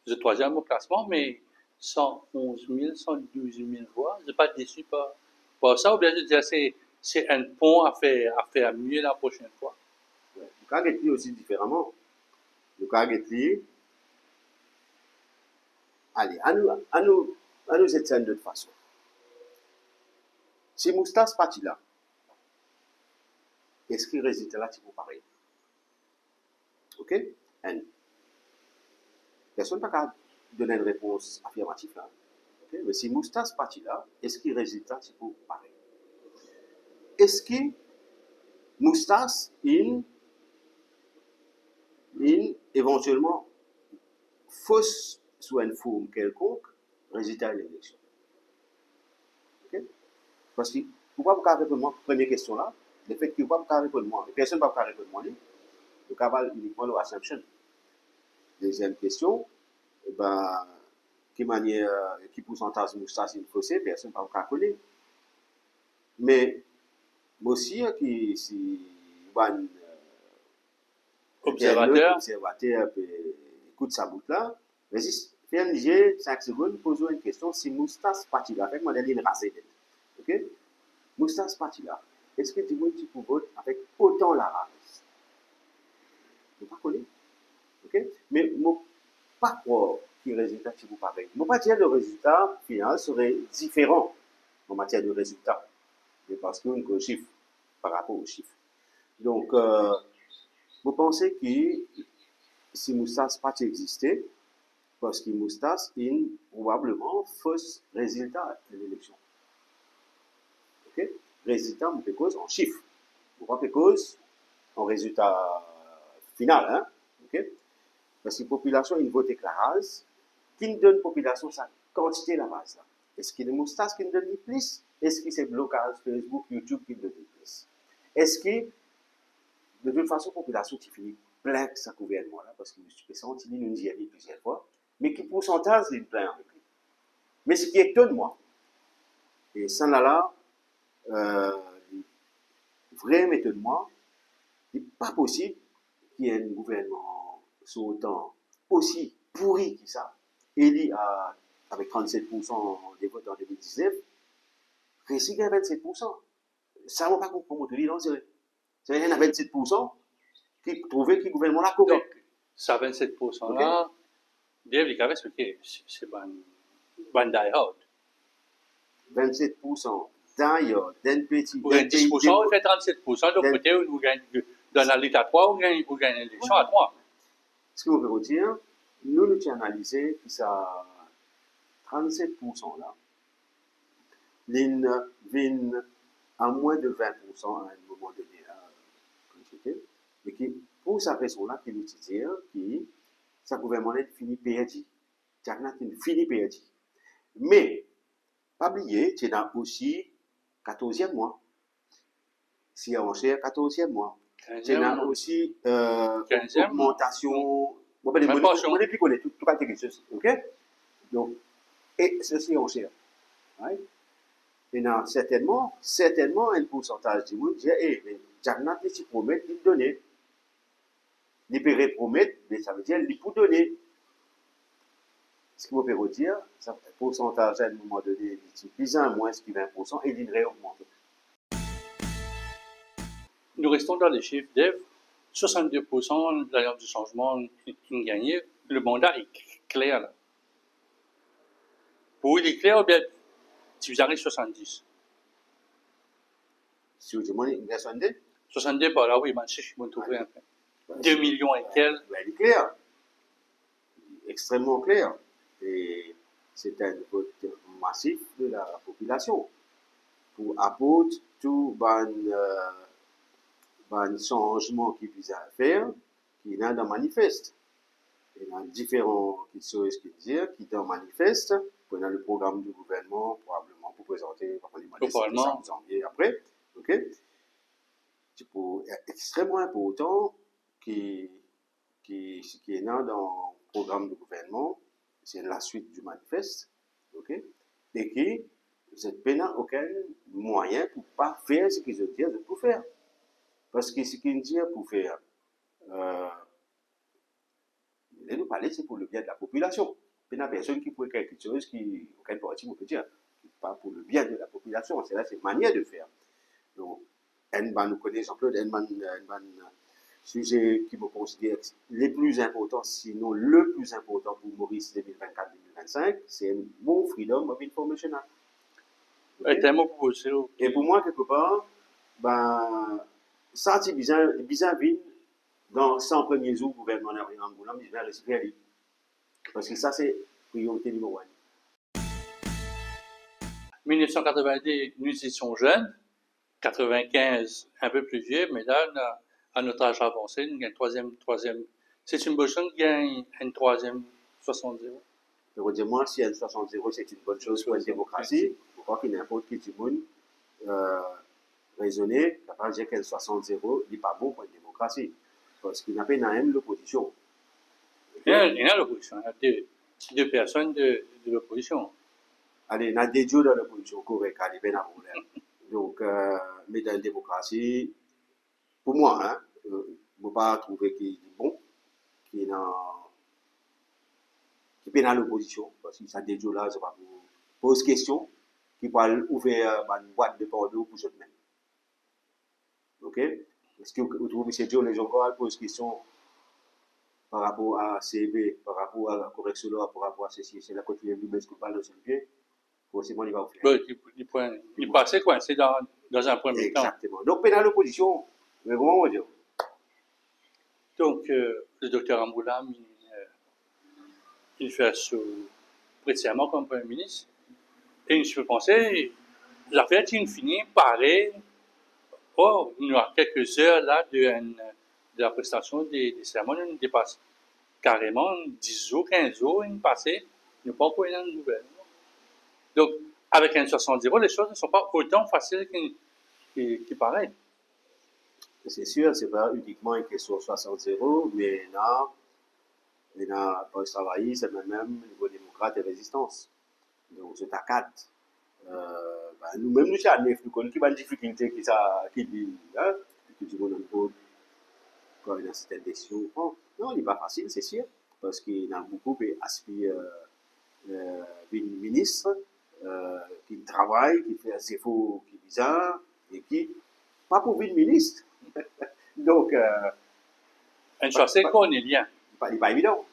le troisième au classement, mais 111 000, 112 000 voix, je ne suis pas déçu par Bon, ça, ou bien je dire, c'est un pont à faire mieux la prochaine fois. Ouais. Le cas est aussi différemment. Le cas est allez, à nous éteindre de toute façon. Si Moustache parti là, est-ce qu'il résiste là, c'est pareil? OK? And personne n'a pas donner une réponse affirmative là. Okay? Mais si Moustache parti là, est-ce qu'il résiste là, c'est pareil? Est-ce que Moustache, éventuellement, fausse sous une forme quelconque, résultat de l'élection? Okay? Parce que, pourquoi vous avez répondre première question là, le fait que vous pouvez répondre moi, personne ne peut répondre moi, le cabal uniquement l'assumption. Deuxième question, eh ben, qui pourcentage de moustache il faut, personne ne peut connaître. Mais, moi aussi, qui, si, bon, Observateur. Observateur, écoute sa boucle là, résiste, fais un léger 5 secondes, pose une question, si moustache parti là, avec moi, il rasé. OK? Moustache parti là, est-ce que tu veux que tu votes avec autant la race? Je ne pas connaître. OK? Mais je ne pas croire que le résultat qui vous pareil. Je ne pas dire que le résultat final serait différent en matière de résultat. Mais parce qu'on a un chiffre par rapport aux chiffres. Donc, vous pensez que si Moustache pas existait, parce que Moustache est probablement fausse résultat de l'élection. OK? Résultat, on peut cause en chiffres. On peut cause en résultat final. Hein? OK? Parce que la population, une vote éclairage, qui ne donne population sa quantité la base là. Est-ce qu'il y a des moustaches qui nous donnent plus? Est-ce que c'est blocage Facebook, YouTube qui nous donne plus? Est-ce que, de toute façon, la population qui finit plein de sa gouvernement là, parce que je suis senti nous dit plusieurs fois, mais qui pourcentage est plein avec lui? Mais ce qui étonne moi, et ça là, vraiment étonne moi, il n'est pas possible qu'il y ait un gouvernement sur autant aussi pourri que ça, élu avec 37% des votes en 2019, réussi à 27%. Ça ne va pas comprendre, on te dit, non, c'est un à 27% qui trouvait que le gouvernement l'a correct. Donc, ça 27% là, Dave, il avait ce qui est, c'est ban die hard. 27% d'ailleurs, d'un petit. Pour un 10%, on fait 37%, donc peut-être vous gagnez, dans la lutte à 3, vous gagnez l'élection à 3. Ce que vous pouvez dire, nous avons analysé que ça 37% là, l'in vient à moins de 20% à un moment donné, mais qui, pour cette raison-là, qui nous dit que ça gouvernement est fini perdu. Jacques qui fini perdu. Mais, pas oublier, tu as aussi 14e mois. Si on cherche 14e mois. Tu as aussi augmentation. Bon, ben, on est plus connu, tout cas, quelque chose. OK? Donc, et ceci, on cherche. Right? Et non, certainement, un pourcentage du monde dit, mais Jacques il promet de donner. Il peut promettre, mais ça veut dire qu'il peut donner. Ce que vous pouvez dire, c'est un pourcentage à un moment donné, plus ou moins que 20%, et il devrait augmenter. Nous restons dans les chiffres, Dave. 62% de l'Alliance du changement qui gagné. Le mandat est clair là. Pour il est clair, ou bien, si vous arrivez 70. Si vous demandez, il y a 62? 62, bah là, oui, je vais trouver un peu. 2 millions et quelques. Il est clair. Extrêmement clair. Et c'est un vote massif de la population. Pour apporter tout un changement qui vise à faire, qui est dans le manifeste. Il y a différentes choses qui disent, qui dans le manifeste, pendant le programme du gouvernement, probablement pour présenter les manifestes janvier après. OK? C'est extrêmement important qui est dans le programme du gouvernement, c'est la suite du manifeste, OK? Et qui, vous n'avez pas aucun moyen pour ne pas faire ce qu'ils disent de tout faire. Parce que ce qu'ils disent pour faire, c'est pour le bien de la population. Il n'y a personne qui peut quelque chose qui, aucun parti peut dire. pas pour le bien de la population. C'est là, c'est une manière de faire. Donc, nous connaît Jean-Claude, sujet qui me considère les plus importants, sinon le plus important pour Maurice 2024-2025, c'est un bon Freedom of Information Act. Okay? Et pour moi, quelque part, ça, c'est bizarre, dans 100 premiers jours, gouvernement en Angola, je vais respirer. Parce que ça, c'est priorité numéro 1. 1990, nous étions jeunes. 95, un peu plus vieux, mais là, à notre âge avancé, nous avons un troisième. C'est une bonne chose qu'il y ait un troisième 60-0. Je veux dire, moi, si un 60-0, c'est une bonne chose pour une démocratie, je crois qu'il n'importe qui du monde raisonner, capable de dire qu'un 60-0 n'est pas bon pour une démocratie. Parce qu'il n'a pas même l'opposition. Il y a l'opposition, il y a deux personnes de l'opposition. Allez, il y a des dieux dans l'opposition, correct, il y a un problème. Donc, mais dans une démocratie, pour moi, hein, je ne peux pas trouver qu'il est bon, qui est dans l'opposition, parce que ça des dieux là, c'est pas pour poser question, qui peut ouvrir une boîte de Bordeaux pour cette même. Ok? Est-ce que vous trouvez que M. Dieu, les gens posent question par rapport à CB, par rapport à la correction, par rapport à ceci, c'est la continuité du best que parle de ce pied? Forcément, il va vous faire. Il passait coincé dans un premier temps. Exactement. Donc, dans l'opposition, mais comment on va dire? Donc, le docteur Amboulam, il fait près de serment comme Premier ministre. Et je peux penser, l'affaire est finie, pareil. Oh, il y a quelques heures là de la prestation des sermons, on dépasse carrément 10 jours, 15 jours, il passait, il n'y a pas encore une nouvelle. Donc, avec un 70, les choses ne sont pas autant faciles qu'il paraît. C'est sûr, ce n'est pas uniquement une question de 60-0, mais il y a pas travaillé, c'est même niveau démocrate et résistance. Donc, c'est à 4. Nous-mêmes, nous sommes à 9, nous connaissons pas de difficulté qui dit, hein, que tu vois dans le code, quand il y a certaines décisions. Non, il n'est pas facile, c'est sûr, parce qu'il y a beaucoup qui aspirent une ministre, qui travaille, qui fait un CFO qui est bizarre, et qui, pas pour une ministre. Donc, une chose, c'est qu'on est bien. Il n'est pas évident.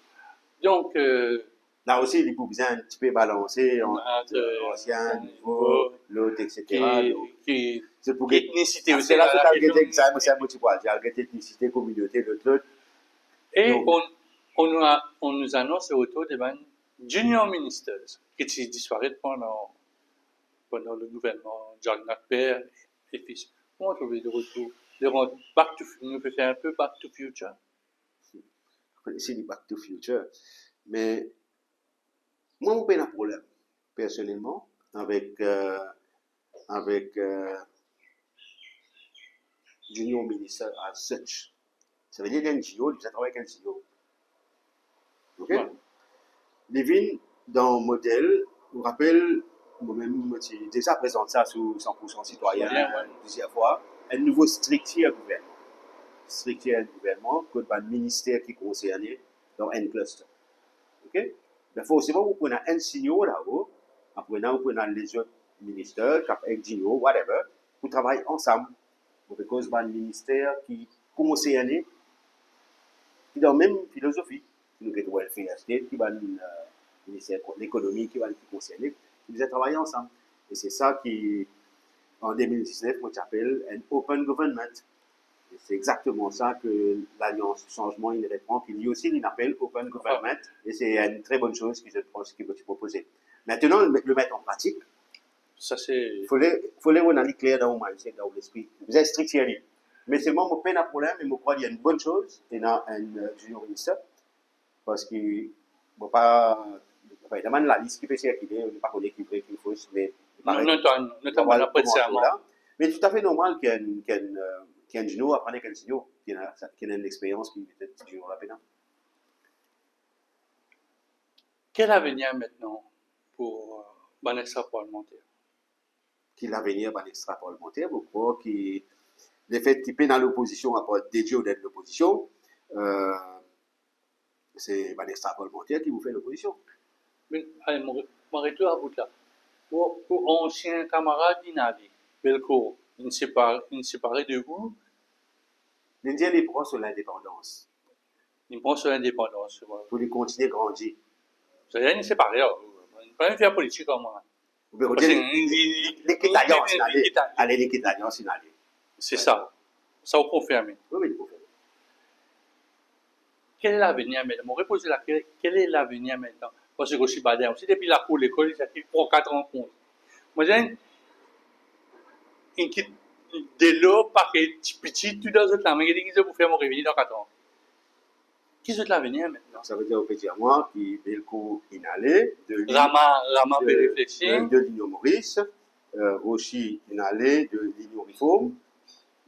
Donc, là aussi, il faut bien un petit peu balancer entre l'ancien, nouveau, l'autre, etc. C'est pour l'ethnicité aussi. C'est là que tu as ça, c'est un motif. Tu as l'ethnicité, communauté, l'autre. Et on nous annonce autour des junior ministers qui disparaissent pendant le gouvernement, Jacques Père et fils. Comment trouver de retour? Nous faisons un peu back to future. C'est du back to future. Mais moi, je n'ai pas de problème, personnellement, avec junior minister as such. Ça veut dire qu'un JO, il travaille avec un JO. Ok? Ouais. Living dans le modèle, je vous rappelle, moi-même, j'ai déjà présenté ça sous 100% citoyen plusieurs fois, un nouveau structure gouvernement. Structure gouvernement, que le ministère qui est concerné dans un cluster. Ok? Mais forcément, vous prenez un signal là-haut, après, vous prenez les autres ministères, avec JO, whatever, vous travaillez ensemble. Parce que le ministère qui concerné, qui dans la même philosophie, qui nous fait welfare state, qui va le ministère de l'économie, qui va le concerner, ils ont travaillé ensemble. Et c'est ça qui, en 2019, moi j'appelle un open government. Et c'est exactement ça que l'Alliance Changement il répond, qu'il y a aussi une appel open government. Et c'est une très bonne chose que je pense qu'il peut te proposer. Maintenant, le mettre en pratique. Ça c'est. Il faut les rendre clair dans le mindset, dans l'esprit. Vous êtes strict. Mais c'est moi, je n'ai pas de problème, mais je crois qu'il y a une bonne chose, il y a un junior ministre, parce qu'il ne peut pas. Évidemment, la liste qui peut circuler, on ne peut pas connaître qui est fausse, mais. Notamment la précédemment. Mais tout à fait normal qu'il y ait un junior apprenne qu'un junior, qu'il ait une expérience qui peut être junior là-dedans. Quel avenir maintenant pour l'extra parlementaire? Quel avenir pour l'extra parlementaire? Je crois que le fait qu'il est dans l'opposition, à part dédié d'être l'opposition, c'est l'extra parlementaire qui vous fait l'opposition. Mais allez, mon retour à bout là. Pour ancien camarade Inali, Belco, une séparée de où? L'Indien est proche sur l'indépendance. Ils prend sur l'indépendance. Pour les continuer à grandir. C'est une séparée. On peut même faire politique comme moi. Ou bien, Parce que c'est ça. Ça, on confirme. Oui, oui, il faut faire. Quel est l'avenir maintenant? On repose la question, quel est l'avenir maintenant? Parce que aussi, aussi depuis la cour, l'école, ça fait 4 ans compte. Moi, j'ai une quitte de l'eau, parce que petit, tout dans autres la main, qui vous faire mon revenu dans 4 ans. Qui est l'avenir maintenant? Ça veut dire, on peut dire, moi, qui est le coup inhalé de Rama peut réfléchir. De l'Union Maurice, aussi inhalé de l'Union Réforme.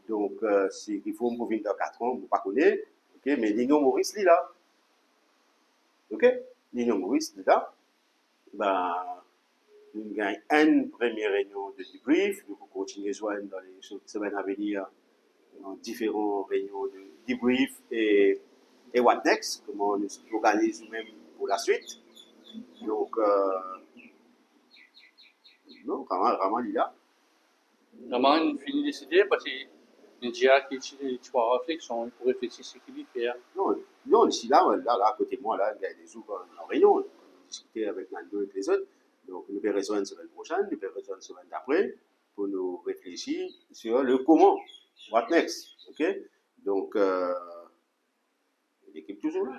Donc, si Réforme pour venir dans 4 ans, vous ne connaissez pas. Okay, mais l'Union Maurice, est là. OK? L'Union Maurice, est là. Ben, nous gagnons une première réunion de débrief. Nous continuons à joindre dans les semaines à venir dans différentes réunions de débrief et what next, comment nous organisons même pour la suite. Donc, non, vraiment, il est là. Vraiment, il finit de décider parce que India qui tu vois réflexion, il faut réfléchir ce qu'il veut faire. Non, ici, là, à côté de moi, là, il y a des jours en réunion, on discuter avec Nando et les autres. Donc, nous allons rejoindre la semaine prochaine, nous allons rejoindre la semaine d'après pour nous réfléchir sur le comment, what next, ok? Donc, l'équipe toujours là.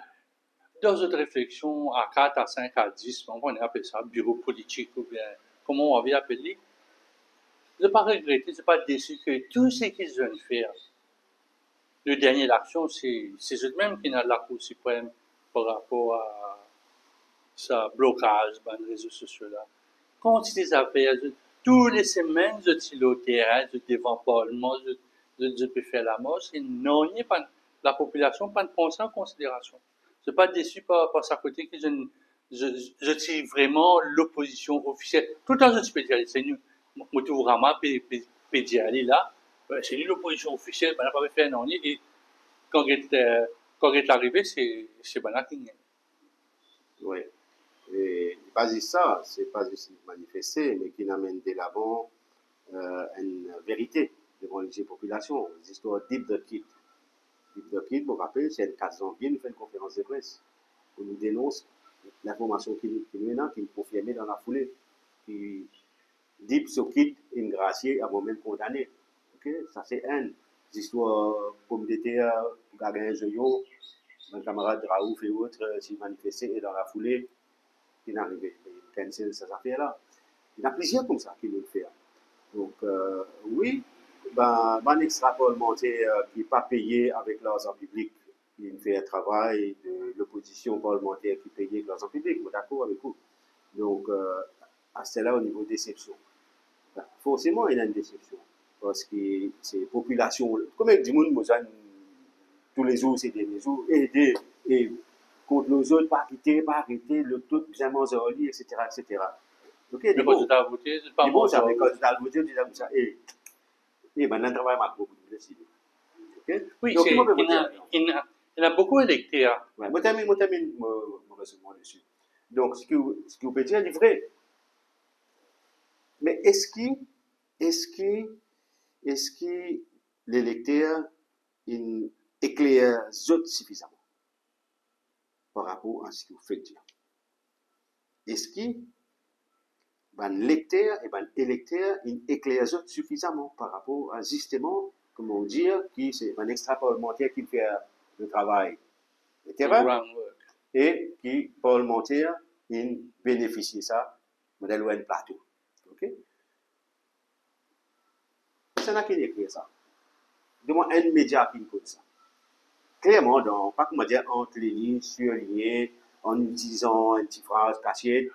Dans cette réflexion, à 4, à 5, à 10, on appelle ça bureau politique ou bien, comment on va appeler. Je ne pas regretter, je ne pas déçu que tout ce qu'ils veulent faire, le dernier l'action, c'est eux-mêmes qui ont la Cour suprême par rapport à ce blocage dans les réseaux sociaux là. Quand ils affaires, toutes les semaines, je suis au terrain, je devant le Parlement, je peux faire la mort, c'est non, la population pas de prendre ça en considération. Je ne suis pas déçu par sa côté que je tire vraiment l'opposition officielle. Tout le temps, je suis pédialiste, c'est nous. Moi, tout vraiment pédialiste là, c'est nous l'opposition officielle, on n'a pas fait non, et quand est arrivé, c'est banal qui gagne. Oui. Et pas juste ça, c'est pas juste manifester, mais qui amène de l'avant une vérité devant les populations. L'histoire Deep the Kid. Deep the Kid, pour rappeler, c'est une 4 janvier, nous fait une conférence de presse où nous dénonce l'information qui nous est là, qui nous confirmée dans la foulée. Qui Deep ce Kid est gracié à moi-même condamné. Okay? Ça, c'est une histoire communautaire, pour gagner un jeu, un camarade Raouf et autres, s'y manifestaient et dans la foulée, qui n'arrivait pas à cancel ces affaires-là. Il y en a plusieurs comme ça qui veulent le faire. Donc, oui, un extra-parlementaire qui n'est pas payé avec l'argent public, il fait un travail de l'opposition parlementaire qui est payé avec l'argent public, je suis d'accord avec vous. Donc, à cela, au niveau déception, forcément, il y a une déception. Parce que c'est population, comme du monde, tous les jours, c'est des jours, aider, et contre les autres, pas arrêter, le tout bien manger au lit, etc., etc. Ok, Mais quand tu as voté, c'est pas bon. Ça, mais quand tu as voté, tu dis comme ça, maintenant, le travail m'a beaucoup décidé. Okay? Oui, donc, il y a beaucoup d'électeurs. Ouais, moi, termine mon raisonnement dessus. Donc, ce que vous pouvez dire est vrai. Mais est-ce que l'électeur éclaire suffisamment par rapport à ce que vous faites dire? Est-ce que l'électeur et électeur éclaire suffisamment par rapport à justement, comment dire, qui c'est un extra parlementaire qui fait le travail de terrain et qui parlementaire il bénéficie ça modèle ou un plateau. Ok? Ça n'a qu'à écrire ça. Demande un média qui code ça. Clairement, donc, pas comment dire entre les lignes, surlignées, en utilisant une petite phrase cachée,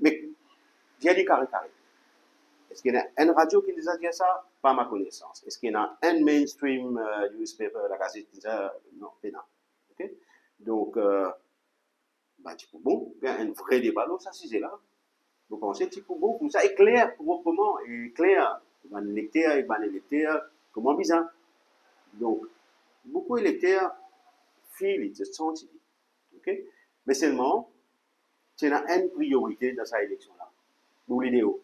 mais bien dit carré. Est-ce qu'il y a une radio qui nous a dit ça? Pas à ma connaissance. Est-ce qu'il y a un mainstream newspaper, la gazette qui dit ça? Non, pas non. Okay? Donc, bon, il y a un vrai débat dans ce sujet-là. Vous pensez, bon, comme ça, éclair proprement, éclair, l'électeur, comment bizarre. Donc, beaucoup d'électeurs filent, se sentent, ok? Mais seulement, il y a une priorité dans cette élection-là, pour l'idéal.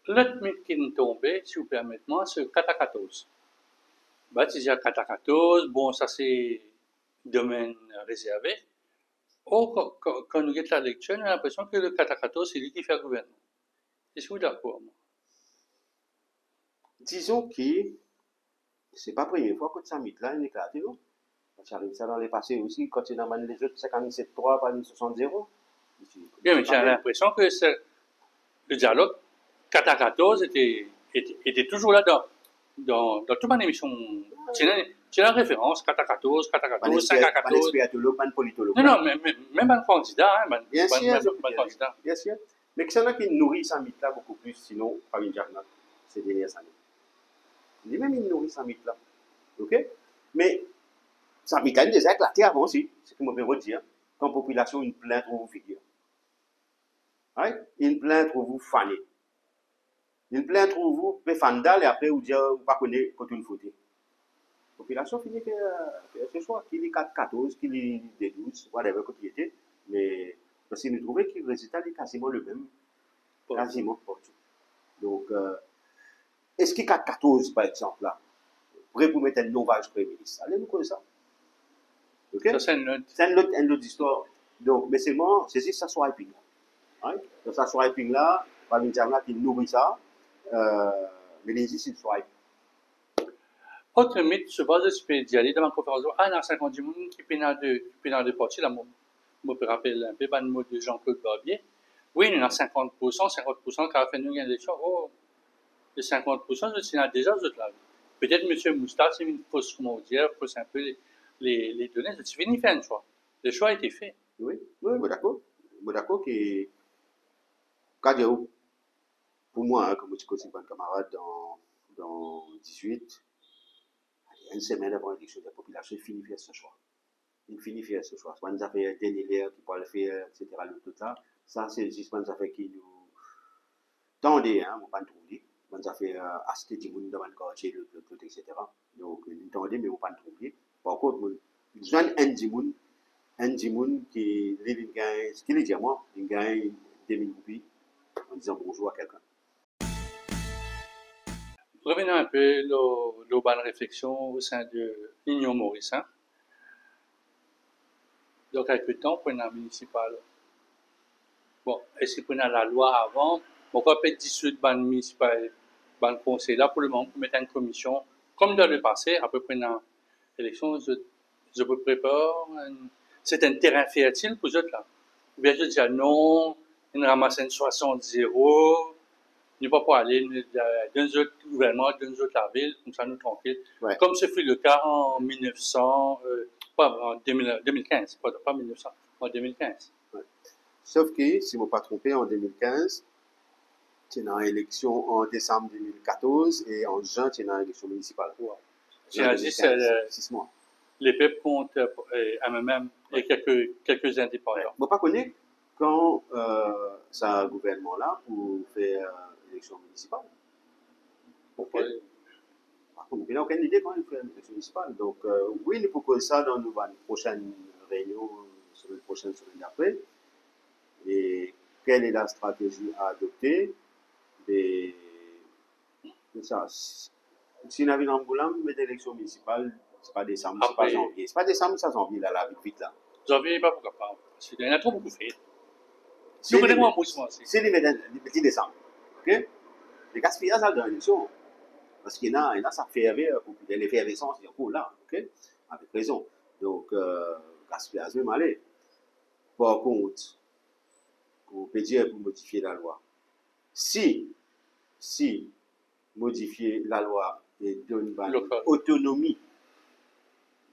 L'autre mythe qui est tombé, si vous permettez, moi, c'est 414. Baptisé 414, bon, ça c'est domaine réservé. Or, quand nous avons la lecture, on a l'impression que le 414, c'est lui qui fait le gouvernement. Est-ce que vous êtes d'accord, moi? Disons que c'est pas la première fois que ça mythe-là est éclaté, non? Ça arrive ça dans les passés aussi, quand il y a les autres 57.3 par 60.0. Bien, mais j'ai l'impression que le dialogue 414 était toujours là dans toute mon émission. C'est une référence, 414, 414, 5 Pas 14. d'expiatologue, pas de politologue. Non, non, même un candidat, hein, Bien sûr, même candidat. bien sûr. Mais que ça n'a qui nourrit sa mythe-là beaucoup plus, sinon, pas une jarna, ces dernières années. Lui-même, il nourrit sa mythe-là. OK? Mais ça mythe a déjà éclaté avant aussi, c'est ce que je peux dire. Quand la population, une plainte pour vous figure. Right? Une plainte pour vous faner. Une plainte pour vous, peut fandal, et après, vous dire, vous ne pas connaître quand une faute. La population finit que ce soit qu'il est 4-14, qu'il est des 12, whatever que il était. Mais parce que nous trouvons que le résultat est quasiment le même. Quasiment partout. Donc, est-ce qu'il y a 14 par exemple là, prêt pour mettre un novage Premier ministre? Allez-nous comme ça. Ok? Ça, c'est une autre histoire. Donc, mais seulement, c'est juste ça soit épine. Hein? Donc, ça soit épine là, par une là qui nourrit ça, mais les ici, soit épine. Autre mythe, souvent, je peux d'y aller dans ma conférence. Ah, il y a 50 personnes qui pénal de parti, là, je me rappelle un peu, le mot de Jean-Claude Barbier. Oui, il y en a 50% qui a fait une élection. Oh, les 50%, je suis déjà, je là. Peut-être M. Moustard, c'est une fausse, comment dire, fausse un peu les données. C'est fini, faire un choix. Le choix a été fait. Oui, oui, d'accord. D'accord que, pour moi, hein, comme je suis un camarade dans 18, une semaine avant l'élection de la population, il finit faire ce choix. Il finit faire ce choix. C'est pas une affaire Denis qui peut le faire, etc. Tout ça. Ça, c'est juste une affaire qui nous tendait, hein, on ne pas trouver. Une affaire acheter du monde dans le quartier, etc. Donc, nous tendait, mais on ne pas trouver. Par contre, il y a un Djimoun qui gagne, ce qu'il dit à moi, il gagne 2000 roupies en disant bonjour à quelqu'un. Revenons un peu aux bonnes réflexions au sein de l'Union Maurice. Hein. Donc, avec le temps, pour une municipale. Bon, est-ce qu'on a la loi avant? Pourquoi peut-être dissoudre ban municipal, ban conseil là pour le moment, pour mettre une commission, comme dans le passé, à peu près dans l'élection, je vous prépare, c'est un terrain fertile pour eux là. Bien, je dis non, ils ramassent une 60-0, ne pas pour aller dans un autre gouvernement, dans une autre la ville, comme ça nous tranquille. Ouais. Comme ce fut le cas en 1900, pas en 2015, pas 1900, en 2015. Ouais. Sauf que, si je ne me pas trompé, en 2015, tu es dans l'élection en décembre 2014 et en juin, tu es dans l'élection municipale. Ouais. J'ai dit, 6 mois. Les peuples comptent MMM et quelques indépendants. Ouais. Je ne pas connaître quand ça un gouvernement-là pour faire l'élection municipale. Pourquoi? Par contre, il n'a aucune idée quand il fait l'élection municipale. Donc, oui, il faut que ça dans nos prochaines réunions, semaine prochaine, semaine d'après. Et quelle est la stratégie à adopter? Et ça, si on a vu dans Boulam, mais l'élection municipale, c'est pas décembre, c'est pas janvier. C'est pas décembre, c'est janvier, là, la vite là. Janvier, pas pourquoi pas. Il y en a trop beaucoup fait. C'est les petits décembre. OK? Les gaspillages dans l'élection. Parce qu'il y en a ça fait pour l'effervescence, il y a pour là. OK? Avec raison. Donc, gaspillage, même aller. Par contre, on peut dire pour modifier la loi. Si modifier la loi et donner autonomie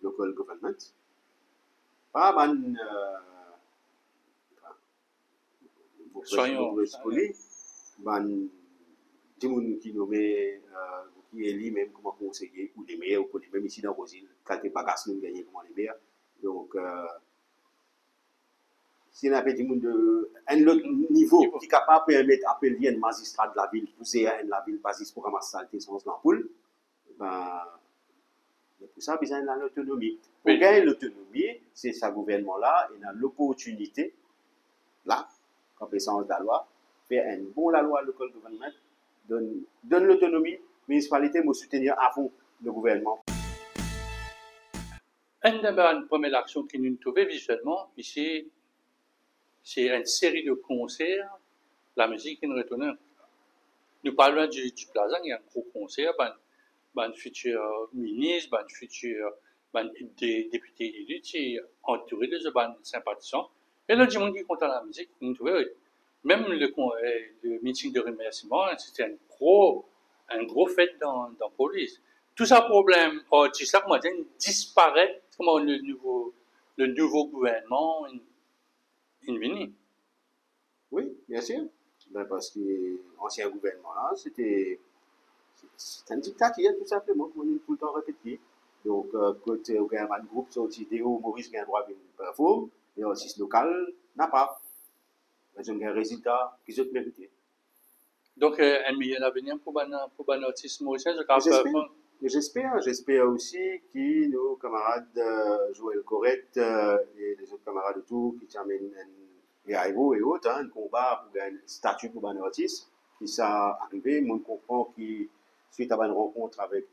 local government, pas ban ban qui nommé qui est lui même comme conseiller ou des maires ou même ici dans Rosine quand t'es pas casse nous gagner comme les maires donc si on a du monde de un autre niveau qui est capable de permettre appeler un magistrat de la ville pousser à la ville basis pour ramasser saleté sans l'ampoule ben pour ça besoin de l'autonomie pour gagner l'autonomie c'est ce gouvernement là il a l'opportunité là en puissance de la loi faire un bon la loi local government donne l'autonomie, municipalité, me soutenir à fond le gouvernement. Une première action qui nous trouvait visuellement, ici, c'est une série de concerts, la musique qui nous retourne. Nous parlons du Plaza, il y a un gros concert, ben futur ministre, ben futur des députés élus, qui entouré de ce sympathisants. Et là, du monde qui compte la musique, nous trouvons, même le meeting de remerciement, c'était un gros fait dans la police. Tout ça problème, tout ça, comment dire, disparaît, comment le nouveau gouvernement, il vient. Oui, bien sûr. Ben parce que l'ancien gouvernement là, c'est un dictature tout simplement, comme on est tout le temps répété. Donc, quand on a un groupe sorti d'Éo, Maurice a un droit de performer, et aussi local n'a pas. Ils ont un résultat qu'ils ont mérité. Donc, un meilleur avenir pour l'artiste mauricien, je crois. J'espère aussi que nos camarades Joël Correct et les autres camarades autour qui t'amènent et Aïvo et autres, un combat pour un statut pour un artiste, qui ça arrivé, moi je comprends que suite à une rencontre avec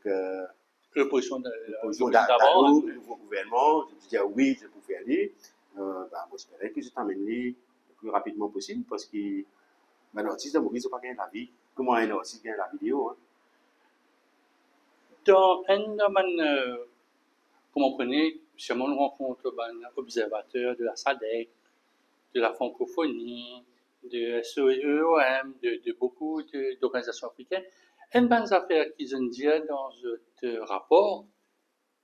L'opposition d'Alo, le nouveau gouvernement, je dis oui, je peux faire aller. Moi j'espérais que je t'amène le plus rapidement possible parce que un artiste de Maurice n'a pas gagné la vie. Comment un artiste gagne la vidéo? Hein? Dans un domaine, comme on connaît, sûrement on rencontre un observateur de la SADC, de la francophonie, de SOEOM, de beaucoup d'organisations africaines. Une bonne affaire qu'ils ont dit dans ce rapport,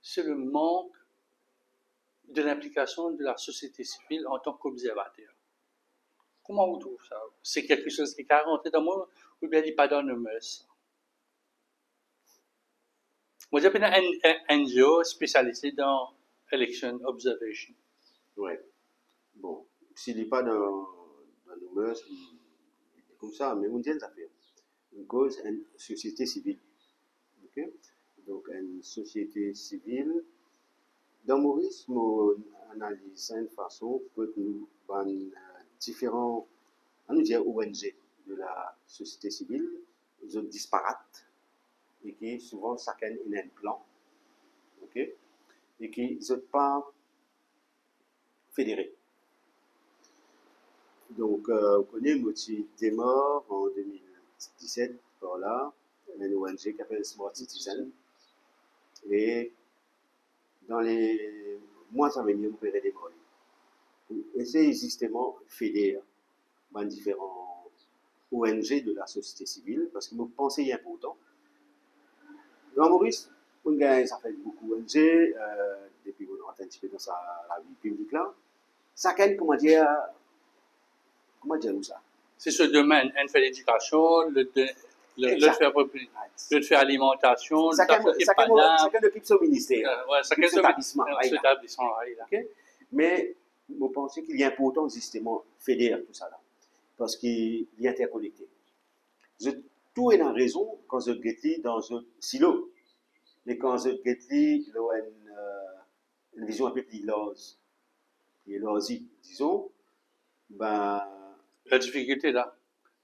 c'est le manque de l'implication de la société civile en tant qu'observateur. Comment vous trouvez ça? C'est quelque chose qui est rentré dans moi ou bien il n'est pas dans nos mœurs? Moi, j'ai un NGO spécialisé dans Election Observation. Ouais. Bon, s'il n'est pas dans nos mœurs, il est comme ça, mais on dit ça fait. Une cause, une société civile. Okay? Donc, une société civile. Dans Maurice, mon analyse d'une façon peut nous différents, on nous dit ONG de la société civile, ils ont disparates et qui souvent chacun a un plan, ok, et qui ne sont pas fédérés. Donc, on connaît Moti démarre en 2017 par là, une ONG qui s'appelle Smart Citizen. Et dans les mois à venir, vous verrez des moyens. Pour essayer justement de fédérer dans différents ONG de la société civile, parce que nous pensons qu'il est important. Dans Maurice, ça fait beaucoup d'ONG, depuis qu'on est un petit peu dans la vie publique là. Chacun, comment dire ça? C'est ce domaine, un fait l'éducation, le fait alimentation, chacun occupe son ministère. Chacun son établissement. Okay? Mais vous pensez qu'il est important justement de fédérer tout ça là, parce qu'il est interconnecté. Tout est en raison quand je guette dans un silo, mais quand je guette une vision un peu plus large, disons, ben. La difficulté là.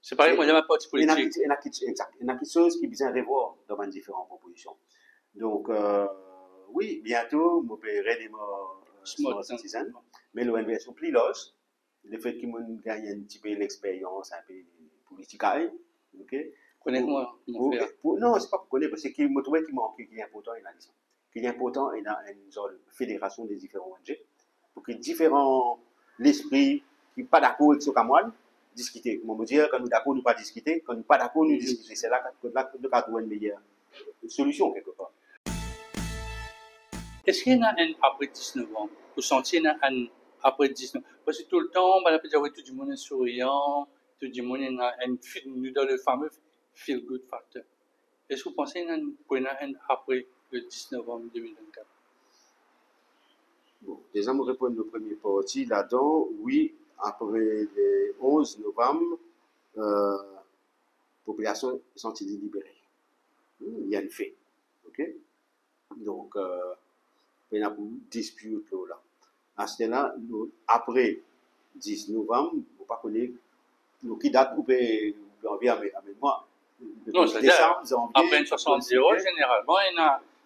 C'est pareil, moi, j'ai ma partie politique. Il y a quelque chose qui vient revoir dans mes différentes propositions. Donc, oui, bientôt, je paierai des Smart Citizen, mais l'ONG sont plus large. Le fait qu'ils gagnent un petit peu l'expérience, un peu politique, ok? Connais-moi. Non, c'est pas pour connaître, parce que je trouvais qu'il manque, qu'il est important, il a dit ça. Qu'il est important, il y a une genre de fédération des différents ONG, pour que différents esprits qui ne sont pas d'accord avec ce qu'on discuter. Comment me dire, quand nous d'accord, nous pas discuter, quand nous pas d'accord, nous discuter. C'est là que nous avons une meilleure solution quelque part. Est-ce qu'il y en a un après 19 ans? Vous sentez qu'il y en a un après 19 ans? Parce que tout le temps, on peut dire que tout le monde est souriant, tout le monde est nous dans le fameux feel good factor. Est-ce que vous pensez qu'il y en a un après le 19 novembre 2024? Bon, déjà, je réponds au premier partie là-dedans. Oui, après le 11 novembre, la population est sentie libérée. Il y a un fait. OK? Donc, il y a une dispute là. À ce moment-là, après 10 novembre, vous ne pouvez pas connaître qui date vous pouvez envoyer avec moi. Non, c'est-à-dire, décembre, janvier. après une 70 euros, généralement,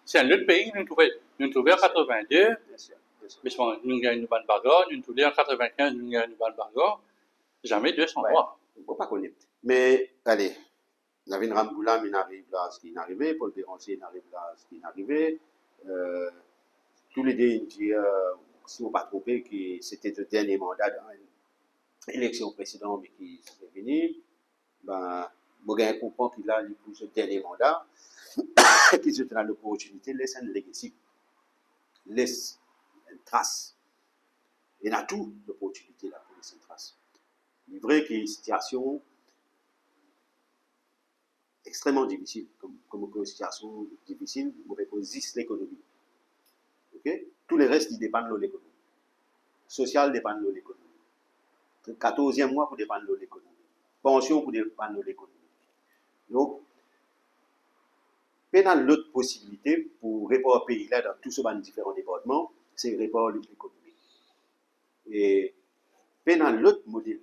c'est un autre pays, nous trouvons en 82, Bien sûr, bien sûr. mais bon, nous gagnons une bonne bagarre, nous trouvons en 95, nous gagnons une bonne bagarre, jamais 200 Ouais, mois. il ne faut pas connaître. Mais, allez, Navin Ramboulam, il arrive là ce qui est arrivé, Paul Bérancier, il arrive là ce qui est arrivé. Tous les deux, ils disent, si on ne pas trompé, que c'était le dernier mandat dans l'élection précédente, mais qui s'est fini. Ben, je comprends qu'il a pour ce dernier mandat, qu'il se donne l'opportunité, laisse un legacy, laisse une trace. Il y a tout l'opportunité là pour laisser une trace. Il est vrai qu'il y a une situation extrêmement difficile, comme une situation difficile, vous réposez l'économie. Okay? Tout le reste, il dépend de l'économie. Social dépend de l'économie. 14e mois pour dépendre de l'économie. Pension pour dépendre de l'économie. Donc, pendant l'autre possibilité pour répondre au pays là dans tous ces différents départements, c'est répondre à l'économie. Et pendant l'autre modèle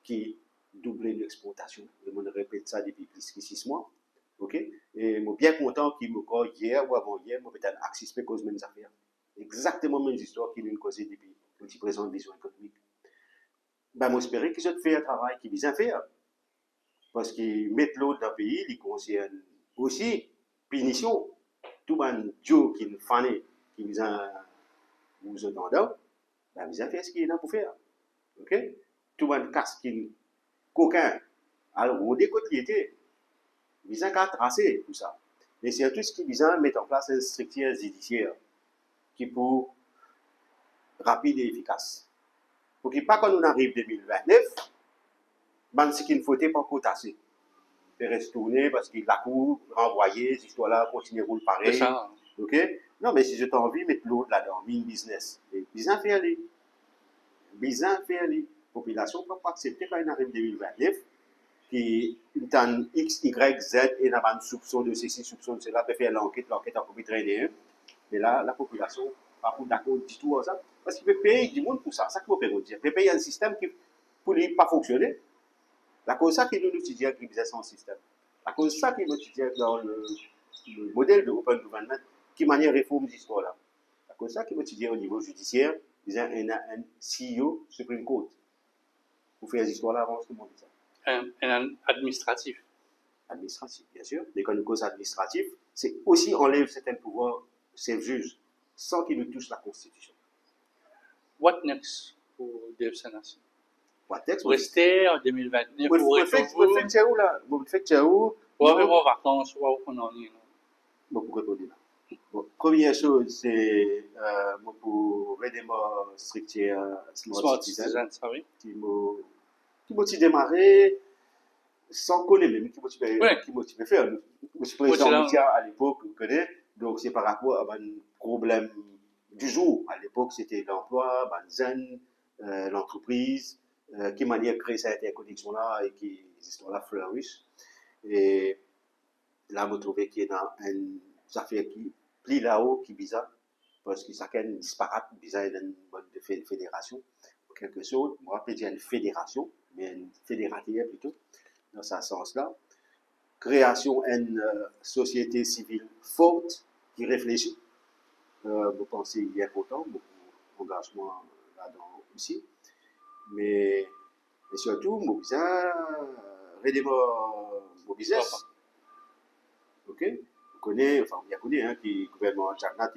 qui doubler l'exportation, et on répète ça depuis plus de 6 mois, ok? Et je suis bien content qu'il me croit hier ou avant-hier, je peut-être accès cause mêmes affaires. Exactement les mêmes histoires qu'il nous causé depuis le petit présent de vision économique. Ben, j'espère qu'ils ont fait un travail qui bien faire. Parce qu'ils mettent l'autre dans le pays, ils concernent aussi punition. Tout le monde qui nous fanait, qui nous entendant, ben, ils ont fait ce qu'il y a pour faire. Ok? Tout le monde casse qui coquin. Alors, on décote qui était. Ils ont qu'à tracer tout ça. Et c'est tout ce qui vient à mettre en place une structure judiciaire qui pour rapide et efficace. Pour qu'il pas quand on arrive en 2029, ben, ce qu'il ne faut pas potasser. Faire retourner parce qu'il la cour, renvoyer, cette histoire-là, continuer roule pareil. C'est ça. Ok? Non, mais si je t'en envie, mettre l'autre là-dedans, mine business. Et bien faire les. Bien faire les. Population ne peut pas accepter quand il arrive en 2029 qui dans X, Y, Z et n'a pas de soupçon de ceci, soupçon de cela, peut faire l'enquête a combien traîner. Mais là, la population n'est pas d'accord du tout à ça. Parce qu'il peut payer du monde pour ça. Ça qu'il faut dire. Il peut payer un système qui pour lui pas fonctionner. La cause ça qui nous étudions qui faisait son système. La cause ça qui nous étudions dans le modèle de Open Government qui manière réforme d'histoire là. La cause ça qui nous étudions au niveau judiciaire, il y a un CEO Supreme Court pour faire l'histoire là avant tout le monde. Un administratif. Administratif, bien sûr. Dès qu'on cause administratif, c'est aussi enlève certains pouvoirs, ces juges, sans qu'ils ne touchent la Constitution. What next pour Dave Sanassi? What next? Rester en 2029 pour réformer. Vous faites où? Pour avoir vos vacances, ou où on en est. Bon, pour répondre là. Bon, première chose, c'est pour aider ma structure Smart Citizen, qui m'a démarré sans connaître, mais qui m'a faire. Je suis président à l'époque, vous connaissez, donc c'est par rapport à un problème du jour. À l'époque, c'était l'emploi, l'entreprise, qui manière créer cette interconnexion-là et qui, ces histoires-là fleurissent. Et là, je me trouvais qu'il y a dans une affaire qui plie là-haut, qui est bizarre, parce que ça une disparate, bizarre dans une bonne fédération, ou quelque chose. Je me rappelle dire une fédération, mais une fédérative plutôt, dans ce sens-là. Création d'une société civile forte qui réfléchit. Je pense qu'il y a important, beaucoup d'engagement là-dedans aussi. Mais surtout, je besoin aider mon business. Ok? Vous connaissez, enfin, vous connaissez, hein, que le gouvernement Tchadna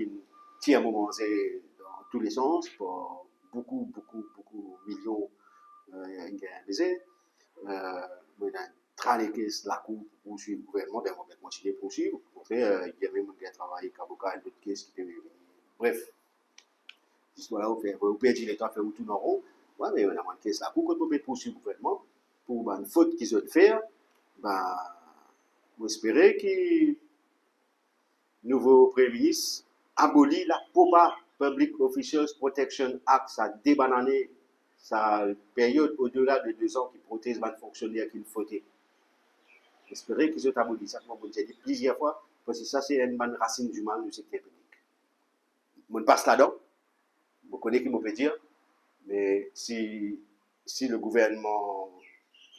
tient un moment dans tous les sens pour beaucoup millions d'investissements. Traquer la cour pour poursuivre le gouvernement, ben on va continuer à poursuivre. En fait, il y a même qui a travaillé avec avocat et d'autres caisses qui peuvent venir. Bref, l'histoire là, vous perdez le temps, faire tout en rond. Ouais, mais on a moins de caisse là. Pourquoi on peut poursuivre le gouvernement pour une faute qu'ils ont fait, ben, vous espérez que le nouveau Premier ministre abolit la POPA, Public Officials Protection Act, ça débanané sa période au-delà de 2 ans qui protège les fonctionnaires qui le fauté. J'espérais qu'ils ont aboli ça, comme je l'ai dit plusieurs fois, parce que ça, c'est une bonne racine du mal du secteur public. On passe là-dedans, vous connaissez qui me dire, mais si le gouvernement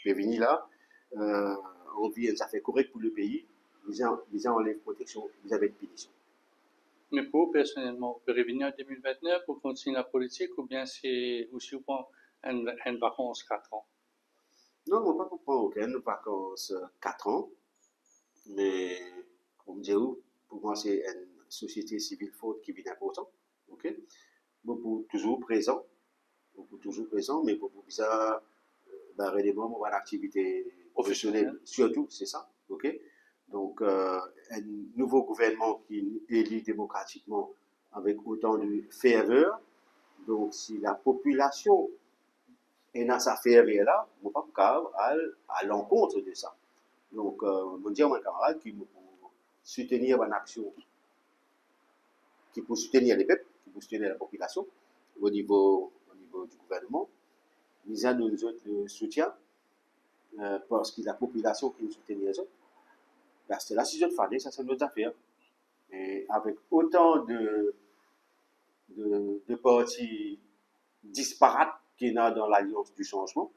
peut venir là, on vit un affaire correcte pour le pays, ils enlèvent protection, ils avaient une punition. Mais pour vous, personnellement, vous pouvez revenir en 2029 pour continuer la politique ou bien c'est aussi pour une vacance 4 ans? Non, on ne va pas prendre aucune vacances 4 ans, mais comme je dis, pour moi, c'est une société civile forte qui est important. Ok? Beaucoup toujours présent, mais beaucoup ça, ben, réellement, on a l'activité professionnelle, surtout, c'est ça. Ok? Donc, un nouveau gouvernement qui est élu démocratiquement avec autant de ferveur. Donc, si la population est dans sa ferveur là, on ne peut pas à l'encontre de ça. Donc, je dis à mon camarade qui pour soutenir une action, qui pour soutenir les peuples, qui pour soutenir la population au niveau du gouvernement, ils ont nous autres le soutien parce que la population qui nous soutient les autres, ben, c'est la si autres famille, ça c'est notre affaire. Et avec autant de partis disparates qu'il y a dans l'Alliance du changement,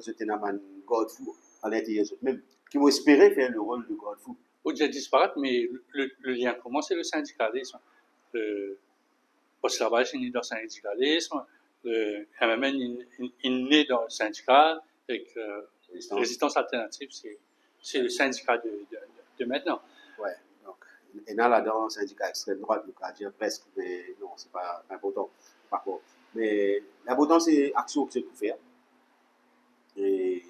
c'était un garde-fou à l'intérieur même, qui ont espéré faire le rôle de garde-fou. Au-delà disparate, mais le lien commun, c'est le syndicalisme. Post-travail, c'est né dans le syndicalisme. MMN, il est né dans le syndicat. Avec, Résistance alternative, c'est le syndicat de maintenant. Ouais, donc, et là-dedans, le syndicat extrême droite, on peut dire presque, mais non, c'est pas important, par contre. Mais l'important, c'est l'action que c'est pour faire. Et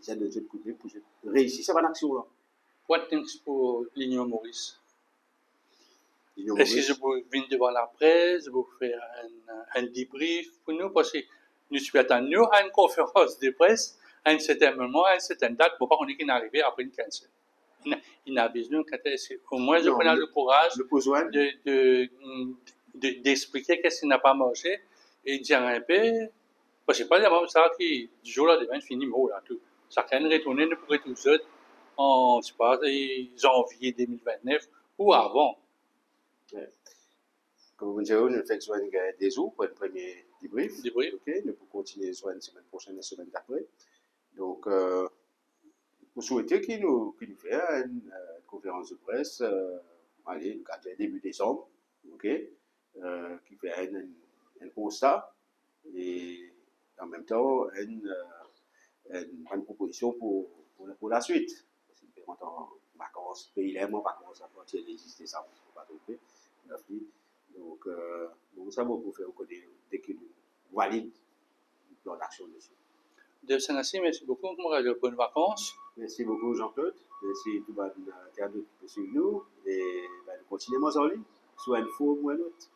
j'ai de l'autre côté pour réussir cette action-là. What things pour l'Union Maurice? Est-ce que vous venez devant la presse, vous faites un débrief pour nous? Parce que nous souhaitons à une conférence de presse à un certain moment, à une certaine date, pour pas qu'on ait qu'une arrivée après une cancel. Il a besoin au moins de prendre le courage d'expliquer qu'est-ce qui n'a pas marché et dire un peu, parce que c'est pas vraiment ça qui, du jour là, devient fini, mais là, tout. Ça can retourner, nous pourrait tout seul en, je sais pas, janvier 2029 ou avant. Ouais. Comme vous dites, nous faisons des jours pour un premier débrief. Ok, nous pouvons continuer sur une semaine prochaine et la semaine d'après. Donc, pour souhaiter qu'il nous fasse une conférence de presse, allez, début décembre, ok, qui fait un constat et en même temps une proposition pour la suite. En vacances, pays là, vacances à partir d'exister ça, on va pas tromper. Donc, ça va vous faire dès que nous valide le plan d'action dessus. De Sanassi, merci beaucoup. Bonnes vacances. Merci beaucoup, Jean-Claude. Merci tout le monde qui suivre nous. Et nous continuons en ligne, soit une fois ou une autre.